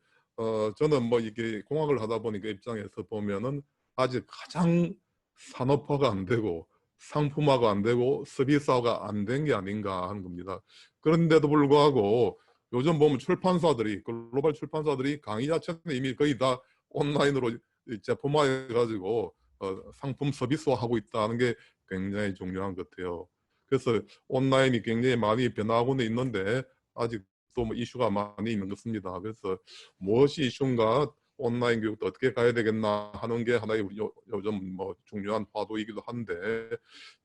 [SPEAKER 3] 저는 뭐 이게 공학을 하다 보니까 입장에서 보면은 아직 가장 산업화가 안 되고 상품화가 안 되고 서비스화가 안 된 게 아닌가 하는 겁니다. 그런데도 불구하고 요즘 보면 출판사들이 글로벌 출판사들이 강의 자체는 이미 거의 다 온라인으로 제품화해 가지고 상품 서비스화하고 있다는 게 굉장히 중요한 것 같아요. 그래서 온라인이 굉장히 많이 변화하고는 있는데 아직도 뭐 이슈가 많이 있는 것 같습니다. 그래서 무엇이 이슈인가, 온라인 교육도 어떻게 가야 되겠나 하는 게 하나의 요즘 뭐 중요한 화두이기도 한데,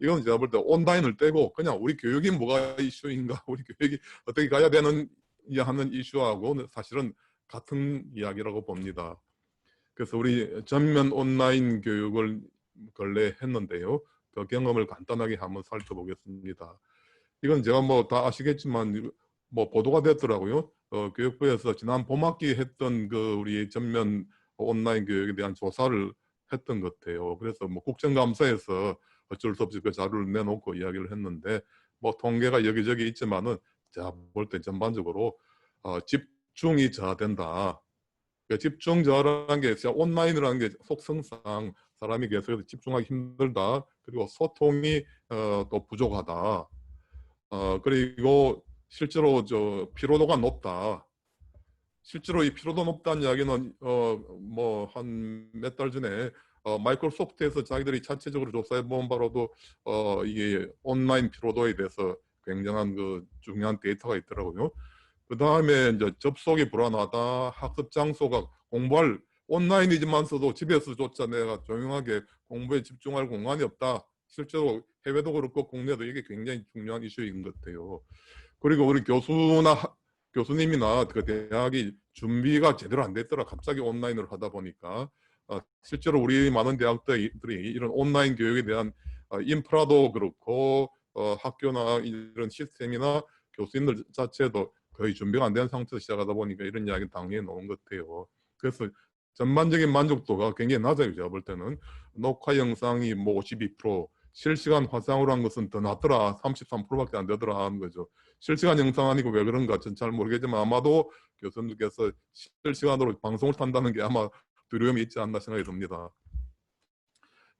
[SPEAKER 3] 이건 제가 볼 때 온라인을 떼고 그냥 우리 교육이 뭐가 이슈인가, 우리 교육이 어떻게 가야 되는 하는 이슈하고는 사실은 같은 이야기라고 봅니다. 그래서 우리 전면 온라인 교육을 근래 했는데요. 그 경험을 간단하게 한번 살펴보겠습니다. 이건 제가 뭐 다 아시겠지만 뭐 보도가 됐더라고요. 교육부에서 지난 봄학기에 했던 그 우리 전면 온라인 교육에 대한 조사를 했던 것 같아요. 그래서 뭐 국정감사에서 어쩔 수 없이 그 자료를 내놓고 이야기를 했는데, 뭐 통계가 여기저기 있지만은 제가 볼 때 전반적으로 집중이 저하된다. 집중 저하라는 게 온라인이라는 게 속성상 사람이 계속해서 집중하기 힘들다. 그리고 소통이 또 부족하다. 그리고 실제로 피로도가 높다. 실제로 이 피로도 높다는 이야기는 뭐 한 몇 달 전에 마이크로소프트에서 자기들이 자체적으로 조사해 본 바로도 이게 온라인 피로도에 대해서 굉장한 그 중요한 데이터가 있더라고요. 그 다음에 이제 접속이 불안하다, 학습 장소가 공부할 온라인이지만서도 집에서조차 내가 조용하게 공부에 집중할 공간이 없다. 실제로 해외도 그렇고 국내도 이게 굉장히 중요한 이슈인 것 같아요. 그리고 우리 교수님이나 그 대학이 준비가 제대로 안 됐더라. 갑자기 온라인으로 하다 보니까 실제로 우리 많은 대학들이 이런 온라인 교육에 대한 인프라도 그렇고 학교나 이런 시스템이나 교수님들 자체도 거의 준비가 안 된 상태에서 시작하다 보니까 이런 이야기 당연히 나온 것 같아요. 그래서 전반적인 만족도가 굉장히 낮아요. 제가 볼 때는 녹화 영상이 뭐 52%, 실시간 화상으로 한 것은 더 낮더라, 33%밖에 안 되더라 하는 거죠. 실시간 영상 아니고 왜 그런가 전 잘 모르겠지만 아마도 교수님께서 실시간으로 방송을 탄다는 게 아마 두려움이 있지 않나 생각이 듭니다.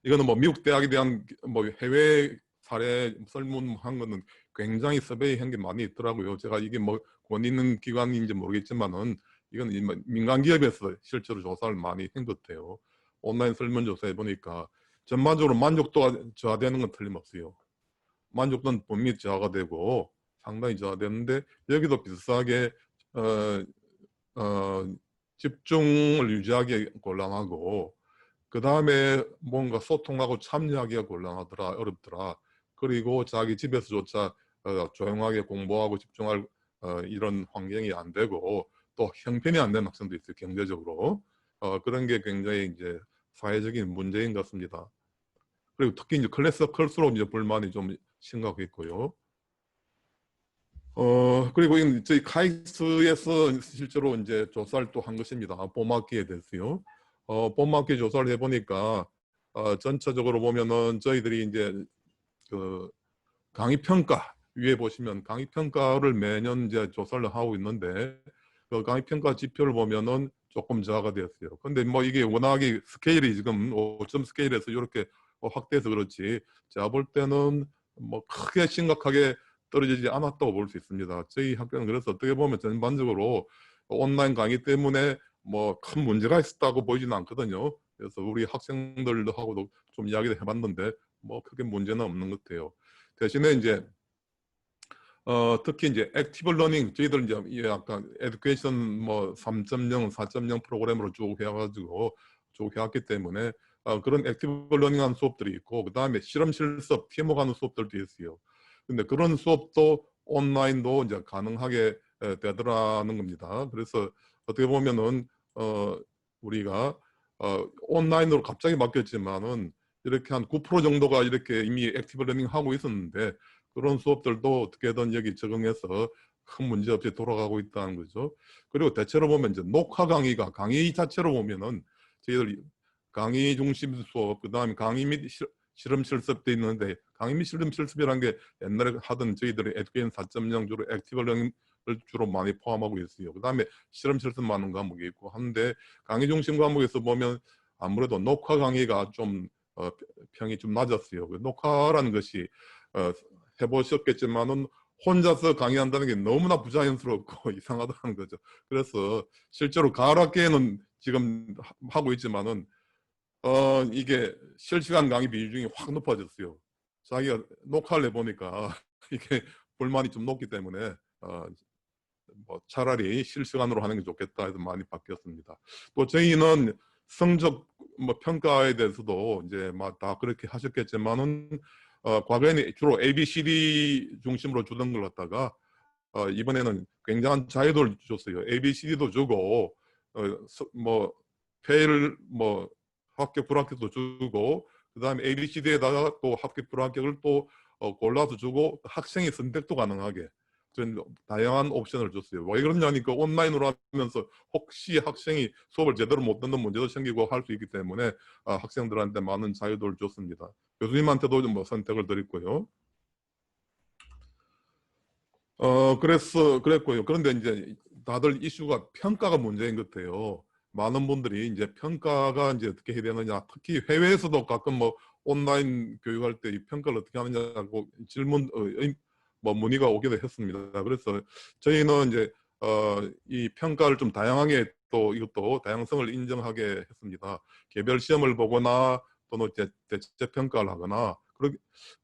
[SPEAKER 3] 이거는 뭐 미국 대학에 대한 뭐 해외 사례 설문한 거는 굉장히 서베이한 게 많이 있더라고요. 제가 이게 뭐 권위 있는 기관인지 모르겠지만은 이건 민간 기업에서 실제로 조사를 많이 한 것 같아요. 온라인 설문조사해 보니까 전반적으로 만족도가 저하되는 건 틀림없어요. 만족도는 분명히 저하가 되고 상당히 저하되는데, 여기도 비슷하게 집중을 유지하기 곤란하고, 그 다음에 뭔가 소통하고 참여하기가 곤란하더라, 어렵더라. 그리고 자기 집에서조차 조용하게 공부하고 집중할 이런 환경이 안 되고, 또 형편이 안 되는 학생도 있어요, 경제적으로. 그런 게 굉장히 이제 사회적인 문제인 것 같습니다. 그리고 특히 이제 클래스가 클수록 이제 불만이 좀 심각했고요. 그리고 저희 카이스트에서 실제로 이제 조사를 또 한 것입니다. 봄학기에 대해서요. 봄학기 조사를 해보니까 전체적으로 보면은 저희들이 이제 그 강의 평가 위에 보시면 강의 평가를 매년 이제 조사를 하고 있는데, 그 강의 평가 지표를 보면은 조금 저하가 되었어요. 근데 뭐 이게 워낙에 스케일이 지금 5점 스케일에서 이렇게 확대해서 그렇지, 제가 볼 때는 뭐 크게 심각하게 떨어지지 않았다고 볼 수 있습니다. 저희 학교는 그래서 어떻게 보면 전반적으로 온라인 강의 때문에 뭐 큰 문제가 있었다고 보이지는 않거든요. 그래서 우리 학생들도 하고도 좀 이야기를 해봤는데 뭐 크게 문제는 없는 것 같아요. 대신에 이제 특히 이제 액티브 러닝, 저희들 이제 약간 에듀케이션 뭐 3.0, 4.0 프로그램으로 쭉 해가지고 쭉 해왔기 때문에 그런 액티브 러닝한 수업들이 있고, 그 다음에 실험 실습, 팀워크 하는 수업들도 있어요. 근데 그런 수업도 온라인도 이제 가능하게 되더라는 겁니다. 그래서 어떻게 보면은 우리가 온라인으로 갑자기 바뀌었지만은 이렇게 한 9% 정도가 이렇게 이미 액티브 러닝 하고 있었는데, 그런 수업들도 어떻게든 여기 적응해서 큰 문제 없이 돌아가고 있다는 거죠. 그리고 대체로 보면 이제 녹화 강의가, 강의 자체로 보면은 저희들 강의 중심 수업, 그 다음에 강의 및 실험 실습도 있는데, 강의 및 실험 실습이라는 게 옛날에 하던 저희들의 에듀케이션 4.0 주로 액티브 러닝을 주로 많이 포함하고 있어요. 그 다음에 실험 실습 많은 과목이 있고 한데, 강의 중심 과목에서 보면 아무래도 녹화 강의가 좀 평이 좀 낮았어요. 그 녹화라는 것이 해보셨겠지만은 혼자서 강의한다는 게 너무나 부자연스럽고 이상하다는 거죠. 그래서 실제로 가을 학기에는 지금 하고 있지만은 이게 실시간 강의 비중이 확 높아졌어요. 자기가 녹화를 해보니까 이게 불만이 좀 높기 때문에 뭐 차라리 실시간으로 하는 게 좋겠다 해서 많이 바뀌었습니다. 또 저희는 성적 뭐 평가에 대해서도 이제 막 다 그렇게 하셨겠지만은 과거에는 주로 ABCD 중심으로 주던 걸 갖다가 이번에는 굉장한 자유도를 줬어요. ABCD도 주고 뭐 페일 뭐 합격 불합격도 주고 그다음에 ABCD에다가 또 합격 불합격을 또 골라서 주고 학생의 선택도 가능하게 좀 다양한 옵션을 줬어요. 왜 그러냐니까 온라인으로 하면서 혹시 학생이 수업을 제대로 못 듣는 문제도 생기고 할 수 있기 때문에 학생들한테 많은 자유도를 줬습니다. 교수님한테도 좀 뭐 선택을 드렸고요. 그랬고요. 그런데 이제 다들 이슈가 평가가 문제인 것 같아요. 많은 분들이 이제 평가가 이제 어떻게 해야 되느냐, 특히 해외에서도 가끔 뭐 온라인 교육할 때 이 평가를 어떻게 하느냐고 질문, 뭐 문의가 오기도 했습니다. 그래서 저희는 이제 이 평가를 좀 다양하게 또 이것도 다양성을 인정하게 했습니다. 개별 시험을 보거나 또는 대체 평가를 하거나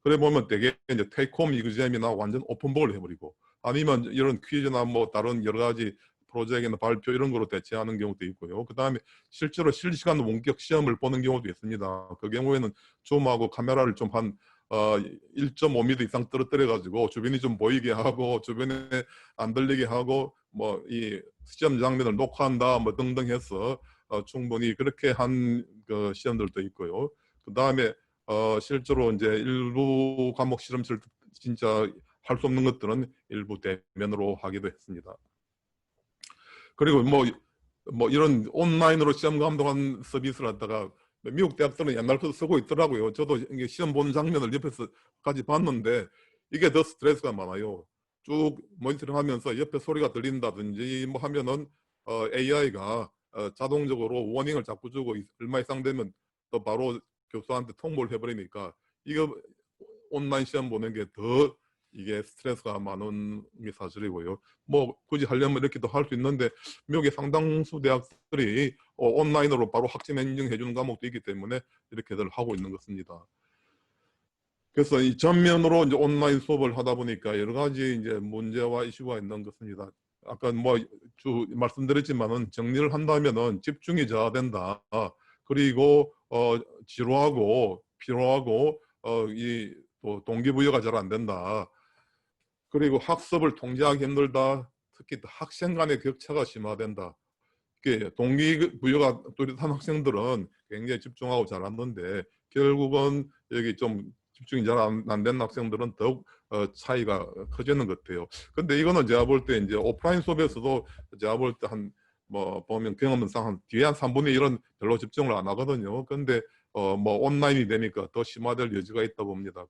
[SPEAKER 3] 그래 보면 되게 이제 테이크홈 이그잼이나 완전 오픈북을 해버리고 아니면 이런 퀴즈나 뭐 다른 여러 가지 프로젝트나 발표 이런 거로 대체하는 경우도 있고요. 그 다음에 실제로 실시간 원격 시험을 보는 경우도 있습니다. 그 경우에는 줌하고 카메라를 좀 한 1.5m 이상 떨어뜨려 가지고 주변이 좀 보이게 하고 주변에 안 들리게 하고 뭐 이 시험 장면을 녹화한다 뭐 등등 해서 충분히 그렇게 한 그 시험들도 있고요. 그 다음에 실제로 이제 일부 과목 실험실 진짜 할 수 없는 것들은 일부 대면으로 하기도 했습니다. 그리고 뭐 이런 온라인으로 시험 감독한 서비스를 하다가 미국 대학들은 옛날부터 쓰고 있더라고요. 저도 이게 시험 보는 장면을 옆에서까지 봤는데 이게 더 스트레스가 많아요. 쭉 모니터링 하면서 옆에 소리가 들린다든지 뭐 하면은 AI가 자동적으로 워닝을 자꾸 주고 얼마 이상 되면 또 바로 교수한테 통보를 해버리니까 이거 온라인 시험 보는 게 더 이게 스트레스가 많은 게 사실이고요. 뭐 굳이 하려면 이렇게도 할 수 있는데 미국의 상당수 대학들이 온라인으로 바로 학점 인증해 주는 과목도 있기 때문에 이렇게들 하고 있는 것입니다. 그래서 이 전면으로 이제 온라인 수업을 하다 보니까 여러 가지 이제 문제와 이슈가 있는 것입니다. 아까 뭐 말씀드렸지만은 정리를 한다면은 집중이 저하된다. 그리고 지루하고 피로하고 이 또 동기부여가 잘 안 된다. 그리고 학습을 통제하기 힘들다. 특히 학생 간의 격차가 심화된다. 동기부여가 뚜렷한 학생들은 굉장히 집중하고 잘하는데 결국은 여기 좀 집중이 잘 안 된 학생들은 더욱 차이가 커지는 것 같아요. 근데 이거는 제가 볼 때 이제 오프라인 수업에서도 제가 볼 때 한 뭐 보면 경험상 뒤에 한 3분의 1은 별로 집중을 안 하거든요. 근데 뭐 온라인이 되니까 더 심화될 여지가 있다고 봅니다.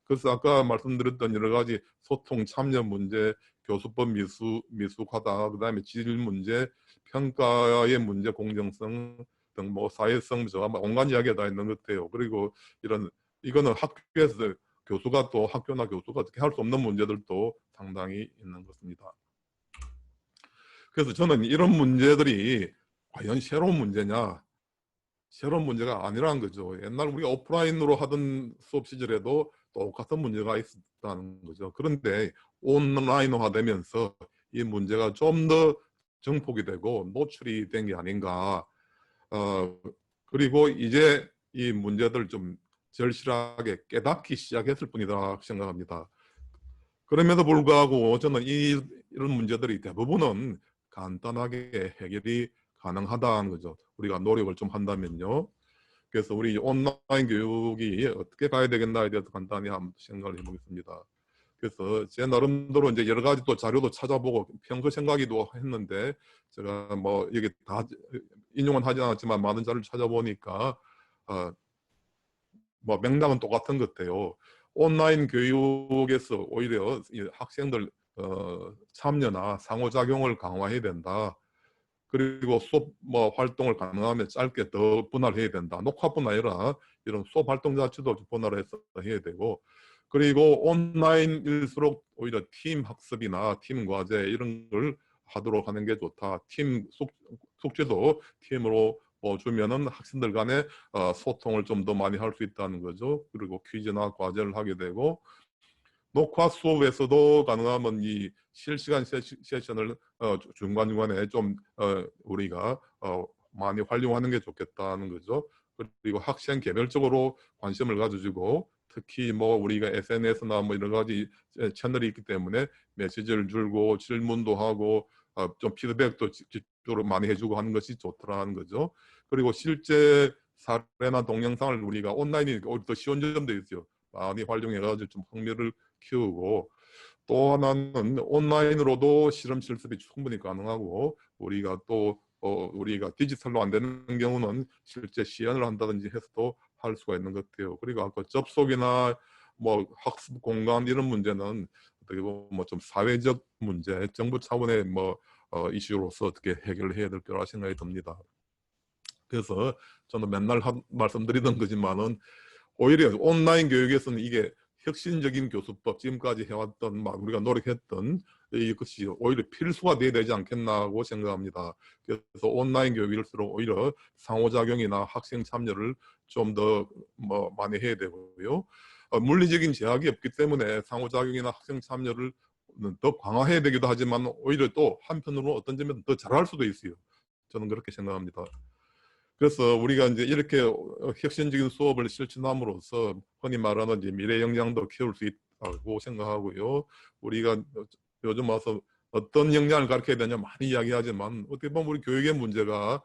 [SPEAKER 3] 그래서 아까 말씀드렸던 여러 가지 소통 참여 문제, 교수법 미숙하다, 그다음에 질 문제, 평가의 문제, 공정성 등 뭐 사회성 저하 온갖 이야기가 다 있는 것 같아요. 그리고 이거는 학교에서 교수가 또 학교나 교수가 어떻게 할 수 없는 문제들도 상당히 있는 것입니다. 그래서 저는 이런 문제들이 과연 새로운 문제냐? 새로운 문제가 아니라는 거죠. 옛날 우리가 오프라인으로 하던 수업 시절에도 똑같은 문제가 있었다는 거죠. 그런데 온라인화 되면서 이 문제가 좀 더 증폭이 되고 노출이 된 게 아닌가. 그리고 이제 이 문제들 좀 절실하게 깨닫기 시작했을 뿐이다 생각합니다. 그럼에도 불구하고 저는 이런 문제들이 대부분은 간단하게 해결이 가능하다는 거죠. 우리가 노력을 좀 한다면요. 그래서 우리 온라인 교육이 어떻게 가야 되겠나에 대해서 간단히 한번 생각을 해보겠습니다. 그래서 제 나름대로 이제 여러 가지 또 자료도 찾아보고 평소 생각이도 했는데 제가 뭐 여기 다 인용은 하지 않았지만 많은 자료를 찾아보니까 뭐 맥락은 똑같은 것 같아요. 온라인 교육에서 오히려 학생들 참여나 상호작용을 강화해야 된다. 그리고 수업 뭐 활동을 가능하면 짧게 더 분할해야 된다. 녹화뿐 아니라 이런 수업 활동 자체도 분할해서 해야 되고, 그리고 온라인일수록 오히려 팀 학습이나 팀 과제 이런 걸 하도록 하는 게 좋다. 팀 숙제도 팀으로 주면은 학생들 간에 소통을 좀 더 많이 할 수 있다는 거죠. 그리고 퀴즈나 과제를 하게 되고 녹화 수업에서도 가능하면 이 실시간 세션을 중간중간에 좀 우리가 많이 활용하는 게 좋겠다는 거죠. 그리고 학생 개별적으로 관심을 가져주고 특히 뭐 우리가 SNS나 뭐 여러 가지 채널이 있기 때문에 메시지를 줄고 질문도 하고 좀 피드백도 직접적으로 많이 해주고 하는 것이 좋더라는 거죠. 그리고 실제 사례나 동영상을 우리가 온라인이니까 더 쉬운 점도 있어요. 많이 활용해가지고 좀 흥미를 키우고 또 하나는 온라인으로도 실험 실습이 충분히 가능하고 우리가 또 우리가 디지털로 안 되는 경우는 실제 시연을 한다든지 해서도 할 수가 있는 것 같아요. 그리고 아까 접속이나 뭐 학습 공간 이런 문제는 어떻게 보면 뭐 좀 사회적 문제, 정부 차원의 뭐 이슈로서 어떻게 해결해야 될 거라 생각이 듭니다. 그래서 저는 맨날 말씀드리던 거지만은 오히려 온라인 교육에서는 이게 혁신적인 교수법 지금까지 해왔던 막 우리가 노력했던 이것이 오히려 필수가 돼야 되지 않겠나고 생각합니다. 그래서 온라인 교육일수록 오히려 상호작용이나 학생 참여를 좀 더 뭐 많이 해야 되고요. 물리적인 제약이 없기 때문에 상호작용이나 학생 참여를 더 강화해야 되기도 하지만 오히려 또 한편으로 어떤 점에서 더 잘할 수도 있어요. 저는 그렇게 생각합니다. 그래서 우리가 이제 이렇게 혁신적인 수업을 실천함으로써 흔히 말하는 이제 미래 역량도 키울 수 있다고 생각하고요. 우리가 요즘 와서 어떤 역량을 가르쳐야 되냐 많이 이야기하지만 어떻게 보면 우리 교육의 문제가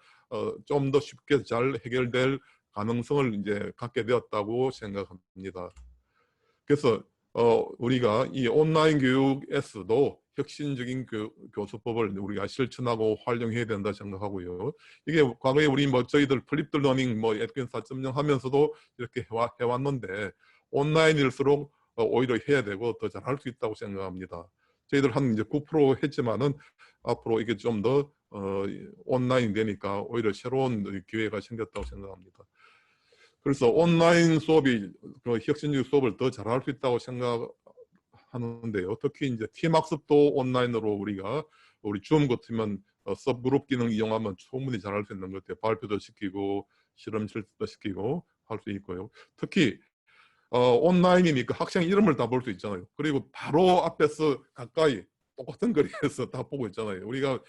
[SPEAKER 3] 좀 더 쉽게 잘 해결될 가능성을 이제 갖게 되었다고 생각합니다. 그래서 우리가 이 온라인 교육에서도 혁신적인 교수법을 우리가 실천하고 활용해야 된다 생각하고요. 이게 과거에 우리 뭐 저희들 플립드 러닝 뭐 에듀케이션 4.0 하면서도 이렇게 해왔는데 온라인일수록 오히려 해야 되고 더 잘할 수 있다고 생각합니다. 저희들 한 이제 9% 했지만은 앞으로 이게 좀 더 온라인 되니까 오히려 새로운 기회가 생겼다고 생각합니다. 그래서 온라인 수업이 그 혁신적 수업을 더 잘할 수 있다고 생각하는데요. 특히 이제 팀학습도 온라인으로 우리 줌 같으면 서브그룹 기능 이용하면 충분히 잘할 수 있는 것 같아요. 발표도 시키고 실험 실습도 시키고 할 수 있고요. 특히 온라인이니까 학생 이름을 다 볼 수 있잖아요. 그리고 바로 앞에서 가까이 똑같은 거리에서 다 보고 있잖아요. 우리가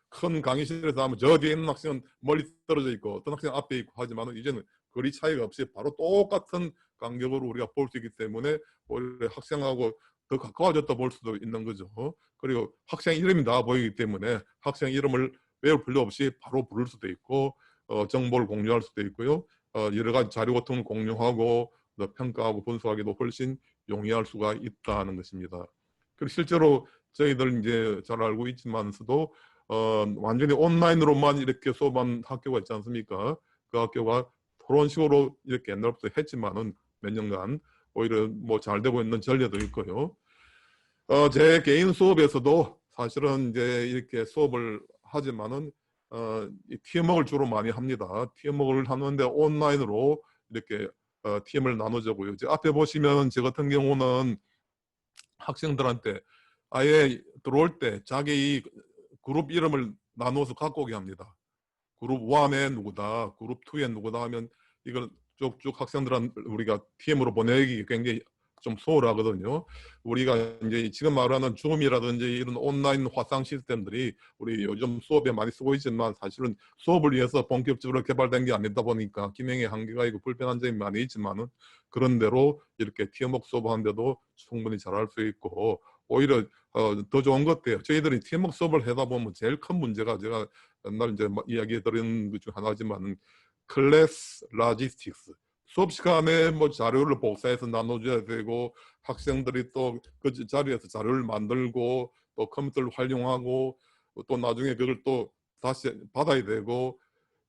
[SPEAKER 3] 큰 강의실에서 하면 저 뒤에 있는 학생은 멀리 떨어져 있고 어떤 학생은 앞에 있고 하지만 이제는 거리 차이가 없이 바로 똑같은 간격으로 우리가 볼 수 있기 때문에 오히려 학생하고 더 가까워졌다 볼 수도 있는 거죠. 그리고 학생 이름이 나와 보이기 때문에 학생 이름을 외울 필요 없이 바로 부를 수도 있고 정보를 공유할 수도 있고요. 여러 가지 자료 같은 걸 공유하고 평가하고 분석하기도 훨씬 용이할 수가 있다는 것입니다. 그리고 실제로 저희들 이제 잘 알고 있지만서도 완전히 온라인으로만 이렇게 수업한 학교가 있지 않습니까? 그 학교가 그런 식으로 이렇게 옛날부터 했지만은 몇 년간 오히려 뭐 잘 되고 있는 전례도 있고요. 제 개인 수업에서도 사실은 이제 이렇게 수업을 하지만은 이 팀워크를 주로 많이 합니다. 팀워크를 하는데 온라인으로 이렇게 팀을 나눠주고요. 이제 앞에 보시면 저 같은 경우는 학생들한테 아예 들어올 때 자기 그룹 이름을 나눠서 갖고 오게 합니다. 그룹 1에 누구다, 그룹 2에 누구다 하면 이걸 쭉쭉 학생들한 우리가 TM으로 보내기 굉장히 좀 소홀하거든요. 우리가 이제 지금 말하는 줌이라든지 이런 온라인 화상 시스템들이 우리 요즘 수업에 많이 쓰고 있지만 사실은 수업을 위해서 본격적으로 개발된 게 아니다 보니까 기능의 한계가 있고 불편한 점이 많이 있지만은 그런 대로 이렇게 팀워크 수업하는데도 충분히 잘할 수 있고 오히려 더 좋은 것 같아요. 저희들이 팀워크 수업을 하다 보면 제일 큰 문제가 제가 옛날 이제 이야기 드린 것 중 하나지만 클래스 라지스틱스 수업 시간에 뭐 자료를 복사해서 나눠줘야 되고 학생들이 또 그 자리에서 자료를 만들고 또 컴퓨터를 활용하고 또 나중에 그걸 또 다시 받아야 되고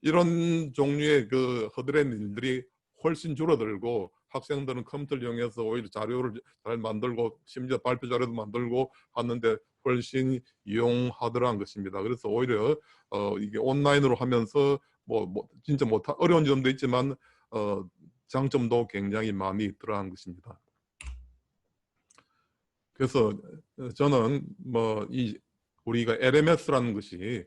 [SPEAKER 3] 이런 종류의 그 허드렛 일들이 훨씬 줄어들고 학생들은 컴퓨터를 이용해서 오히려 자료를 잘 만들고 심지어 발표 자료도 만들고 하는데 훨씬 이용하더라는 것입니다. 그래서 오히려 이게 온라인으로 하면서 뭐 진짜 어려운 점도 있지만 장점도 굉장히 많이 있더라는 것입니다. 그래서 저는 뭐 이 우리가 LMS라는 것이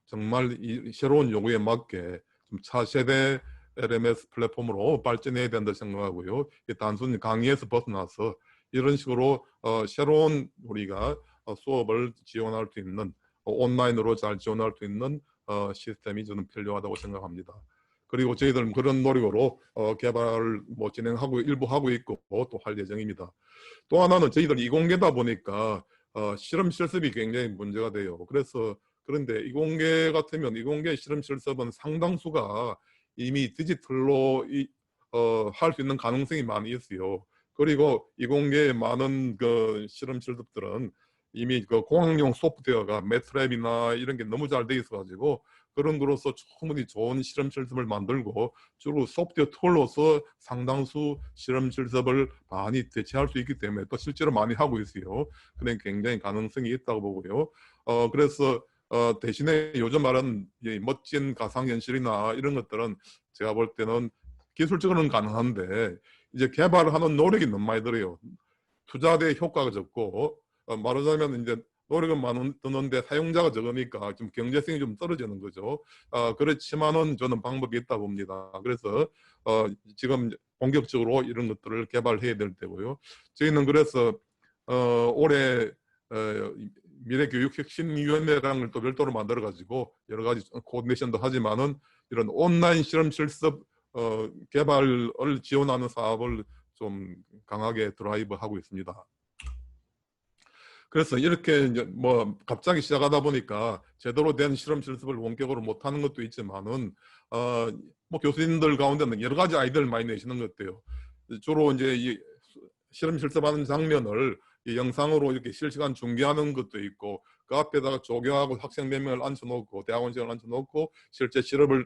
[SPEAKER 3] 정말 이 새로운 요구에 맞게 좀 차세대 LMS 플랫폼으로 발전해야 된다 생각하고요. 단순히 강의에서 벗어나서 이런 식으로 새로운 우리가 수업을 지원할 수 있는 온라인으로 잘 지원할 수 있는 시스템이 저는 필요하다고 생각합니다. 그리고 저희들은 그런 노력으로 개발을 뭐 진행하고 일부 하고 있고 또 할 예정입니다. 또 하나는 저희들 이공계다 보니까 실험 실습이 굉장히 문제가 돼요. 그런데 이공계 같으면 이공계 실험 실습은 상당수가 이미 디지털로 할 수 있는 가능성이 많이 있어요. 그리고 이공계의 많은 그 실험 실습들은 이미 그 공학용 소프트웨어가 매트랩이나 이런 게 너무 잘 돼 있어가지고 그런 거로서 충분히 좋은 실험 실습을 만들고 주로 소프트웨어 툴로서 상당수 실험 실습을 많이 대체할 수 있기 때문에 또 실제로 많이 하고 있어요. 그런 굉장히 가능성이 있다고 보고요. 그래서 대신에 요즘 말하는 이 멋진 가상현실이나 이런 것들은 제가 볼 때는 기술적으로는 가능한데 이제 개발하는 노력이 너무 많이 들어요. 투자대 효과가 적고 말하자면 이제 노력은 많이 드는데 사용자가 적으니까 좀 경제성이 좀 떨어지는 거죠. 그렇지만은 저는 방법이 있다 봅니다. 그래서 지금 본격적으로 이런 것들을 개발해야 될 때고요. 저희는 그래서 올해 미래교육혁신위원회라는 걸 또 별도로 만들어 가지고 여러 가지 코디네이션도 하지만은 이런 온라인 실험 실습 개발을 지원하는 사업을 좀 강하게 드라이브하고 있습니다. 그래서 이렇게 이제 뭐 갑자기 시작하다 보니까 제대로 된 실험 실습을 원격으로 못하는 것도 있지만은 뭐 교수님들 가운데는 여러 가지 아이디어를 많이 내시는 것 같아요. 주로 이제 이 실험 실습하는 장면을 이 영상으로 이렇게 실시간 중계하는 것도 있고 그 앞에다가 조교하고 학생 몇 명을 앉혀놓고 대학원생을 앉혀놓고 실제 실험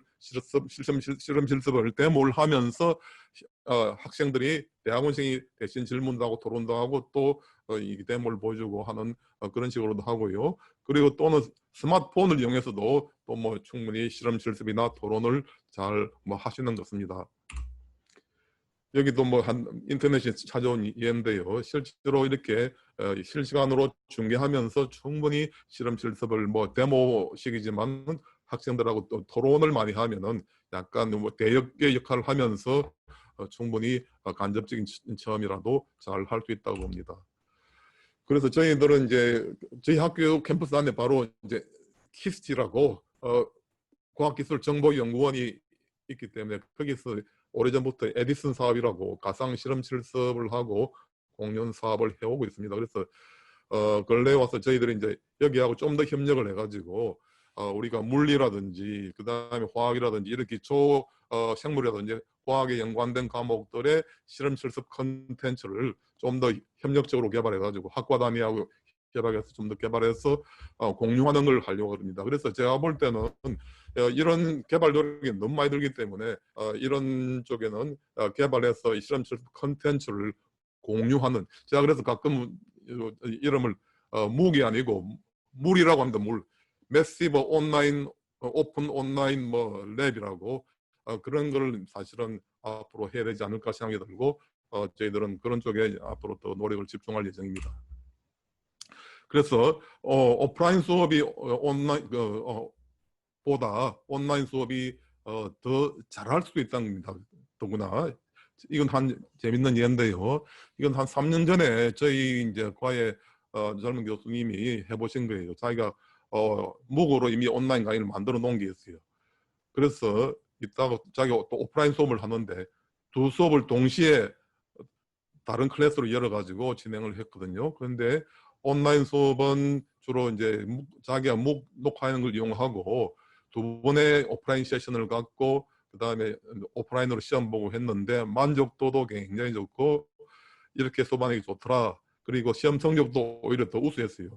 [SPEAKER 3] 실습을 데모를 하면서 학생들이 대학원생이 대신 질문도 하고 토론도 하고 또 이 데모를 보여주고 하는 그런 식으로도 하고요. 그리고 또는 스마트폰을 이용해서도 또 뭐 충분히 실험 실습이나 토론을 잘 뭐 하시는 것 같습니다. 여기도 뭐 한 인터넷에 찾아온 예인데요. 실제로 이렇게 실시간으로 중계하면서 충분히 실험 실습을 뭐 데모식이지만 학생들하고 또 토론을 많이 하면은 약간 뭐 대역의 역할을 하면서 충분히 간접적인 체험이라도 잘 할 수 있다고 봅니다. 그래서 저희들은 이제 저희 학교 캠퍼스 안에 바로 이제 키스티라고 과학기술정보연구원이 있기 때문에 거기서 오래전부터 에디슨 사업이라고 가상 실험 실습을 하고 공연 사업을 해오고 있습니다. 그래서 근래 와서 저희들이 이제 여기하고 좀 더 협력을 해가지고 우리가 물리라든지 그 다음에 화학이라든지 이렇게 생물이라든지 화학에 연관된 과목들의 실험 실습 컨텐츠를 좀 더 협력적으로 개발해가지고 학과 단위하고 개발해서 좀 더 개발해서 공유하는 걸 하려고 합니다. 그래서 제가 볼 때는 이런 개발 노력이 너무 많이 들기 때문에 이런 쪽에는 개발해서 이 실험 실습 컨텐츠를 공유하는, 제가 그래서 가끔 이름을 묵이 아니고 물이라고 합니다. 물. 매시브 온라인 오픈 온라인 뭐 랩이라고 그런 걸 사실은 앞으로 해야 되지 않을까 생각이 들고 저희들은 그런 쪽에 앞으로 더 노력을 집중할 예정입니다. 그래서 오프라인 수업이 온라인 보다 온라인 수업이 더 잘할 수도 있다는 겁니다. 더구나 이건 한 재밌는 예인데요. 이건 한 3년 전에 저희 이제 과에 젊은 교수님이 해보신 거예요. 자기가 묵으로 이미 온라인 강의를 만들어 놓은 게 있어요. 그래서 이따가 자기가 또 오프라인 수업을 하는데 두 수업을 동시에 다른 클래스로 열어가지고 진행을 했거든요. 그런데 온라인 수업은 주로 이제 자기가 묵 녹화하는 걸 이용하고 두 번의 오프라인 세션을 갖고 그 다음에 오프라인으로 시험 보고 했는데 만족도도 굉장히 좋고 이렇게 수업하는 게 좋더라. 그리고 시험 성적도 오히려 더 우수했어요.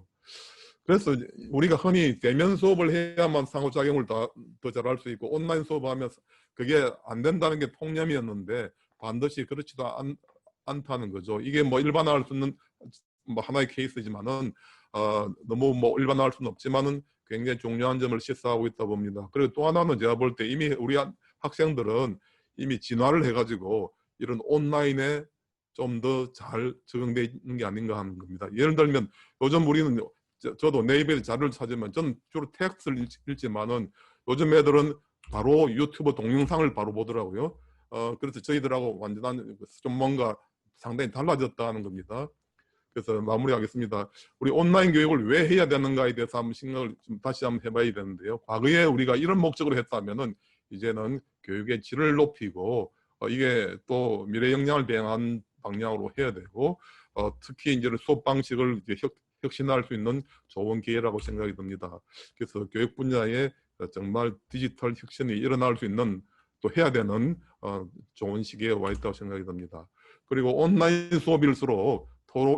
[SPEAKER 3] 그래서 우리가 흔히 대면 수업을 해야만 상호작용을 더 잘할 수 있고 온라인 수업하면 그게 안 된다는 게 통념이었는데 반드시 그렇지도 않다는 거죠. 이게 뭐 일반화할 수 있는 뭐 하나의 케이스지만은 너무 뭐 일반화할 수는 없지만은 굉장히 중요한 점을 시사하고 있다 봅니다. 그리고 또 하나는 제가 볼 때 이미 우리 학생들은 이미 진화를 해가지고 이런 온라인에 좀 더 잘 적응되어 있는 게 아닌가 하는 겁니다. 예를 들면 요즘 우리는 저도 네이버에 자료를 찾으면 저는 주로 텍스트를 읽지만은 요즘 애들은 바로 유튜브 동영상을 바로 보더라고요. 그래서 저희들하고 완전한 좀 뭔가 상당히 달라졌다는 겁니다. 그래서 마무리하겠습니다. 우리 온라인 교육을 왜 해야 되는가에 대해서 한번 생각을 좀 다시 한번 해봐야 되는데요. 과거에 우리가 이런 목적으로 했다면은 이제는 교육의 질을 높이고 이게 또 미래 역량을 배양한 방향으로 해야 되고 특히 이제 수업 방식을 이제 혁신할 수 있는 좋은 기회라고 생각이 듭니다. 그래서 교육 분야에 정말 디지털 혁신이 일어날 수 있는 또 해야 되는 좋은 시기에 와 있다고 생각이 듭니다. 그리고 온라인 수업일수록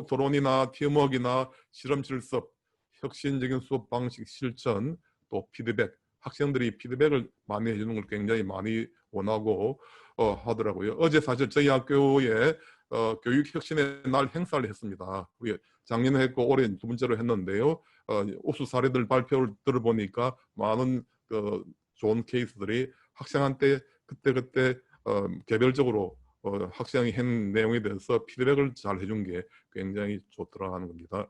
[SPEAKER 3] 토론이나 팀워크나 실험실 수업, 혁신적인 수업 방식 실천, 또 피드백, 학생들이 피드백을 많이 해주는 걸 굉장히 많이 원하고 하더라고요. 어제 사실 저희 학교에 교육혁신의 날 행사를 했습니다. 우리 작년에 했고 올해 두 번째로 했는데요. 우수 사례들 발표를 들어보니까 많은 좋은 케이스들이 학생한테 그때 개별적으로 학생이 한 내용에 대해서 피드백을 잘 해준 게 굉장히 좋더라 하는 겁니다.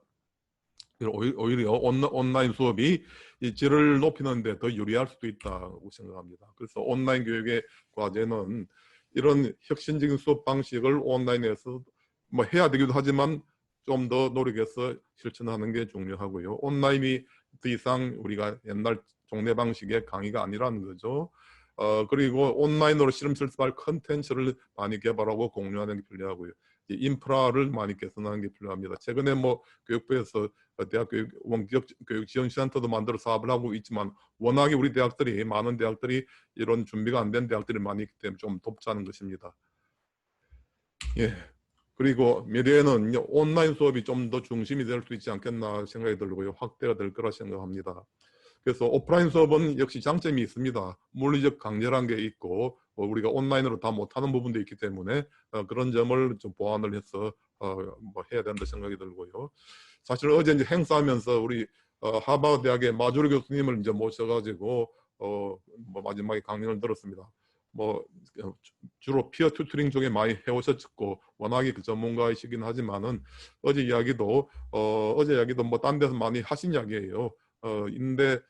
[SPEAKER 3] 오히려 온라인 수업이 이 질을 높이는 데 더 유리할 수도 있다고 생각합니다. 그래서 온라인 교육의 과제는 이런 혁신적인 수업 방식을 온라인에서 뭐 해야 되기도 하지만 좀 더 노력해서 실천하는 게 중요하고요. 온라인이 더 이상 우리가 옛날 종래 방식의 강의가 아니라는 거죠. 그리고 온라인으로 실험실 수업 컨텐츠를 많이 개발하고 공유하는 게 필요하고요. 인프라를 많이 개선하는 게 필요합니다. 최근에 뭐 교육부에서 대학 교육 지원 센터도 만들어 사업을 하고 있지만 워낙에 우리 대학들이 많은 대학들이 이런 준비가 안 된 대학들이 많이 있기 때문에 좀 돕자는 것입니다. 예. 그리고 미래에는 온라인 수업이 좀 더 중심이 될 수 있지 않겠나 생각이 들고요. 확대가 될 거라 생각합니다. 그래서 오프라인 수업은 역시 장점이 있습니다. 물리적 강제란 게 있고 우리가 온라인으로 다 못하는 부분도 있기 때문에 그런 점을 좀 보완을 해서 뭐 해야 된다 생각이 들고요. 사실 어제 이제 행사하면서 우리 하버드 대학의 마조리 교수님을 이제 모셔가지고 뭐 마지막에 강연을 들었습니다. 뭐 주로 피어 튜터링 쪽에 많이 해오셨고 워낙에 그 전문가이시긴 하지만은 어제 이야기도 뭐 딴 데서 많이 하신 이야기예요. 인데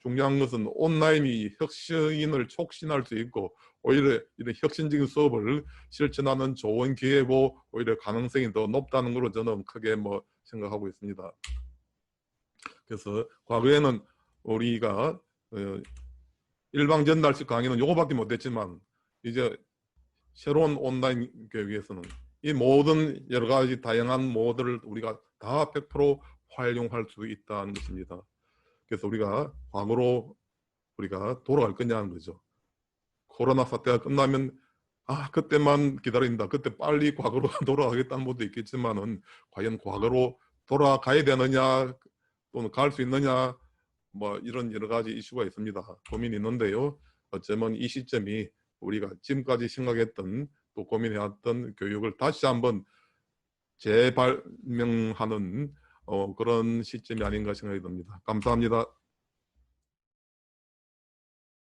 [SPEAKER 3] 중요한 것은 온라인이 혁신을 촉진할 수 있고 오히려 이런 혁신적인 수업을 실천하는 좋은 기회고 오히려 가능성이 더 높다는 걸로 저는 크게 뭐 생각하고 있습니다. 그래서 과거에는 우리가 일방 전달식 강의는 요거밖에 못했지만 이제 새로운 온라인 교육에서는 이 모든 여러 가지 다양한 모드를 우리가 다 100% 활용할 수 있다는 것입니다. 그래서 우리가 과거로 우리가 돌아갈 거냐는 거죠. 코로나 사태가 끝나면 그때만 기다린다. 그때 빨리 과거로 돌아가겠다는 분도 있겠지만은 과연 과거로 돌아가야 되느냐 또는 갈 수 있느냐 뭐 이런 여러 가지 이슈가 있습니다. 고민이 있는데요. 어쩌면 이 시점이 우리가 지금까지 생각했던 또 고민해왔던 교육을 다시 한번 재발명하는 그런 시점이 아닌가 생각이 듭니다. 감사합니다.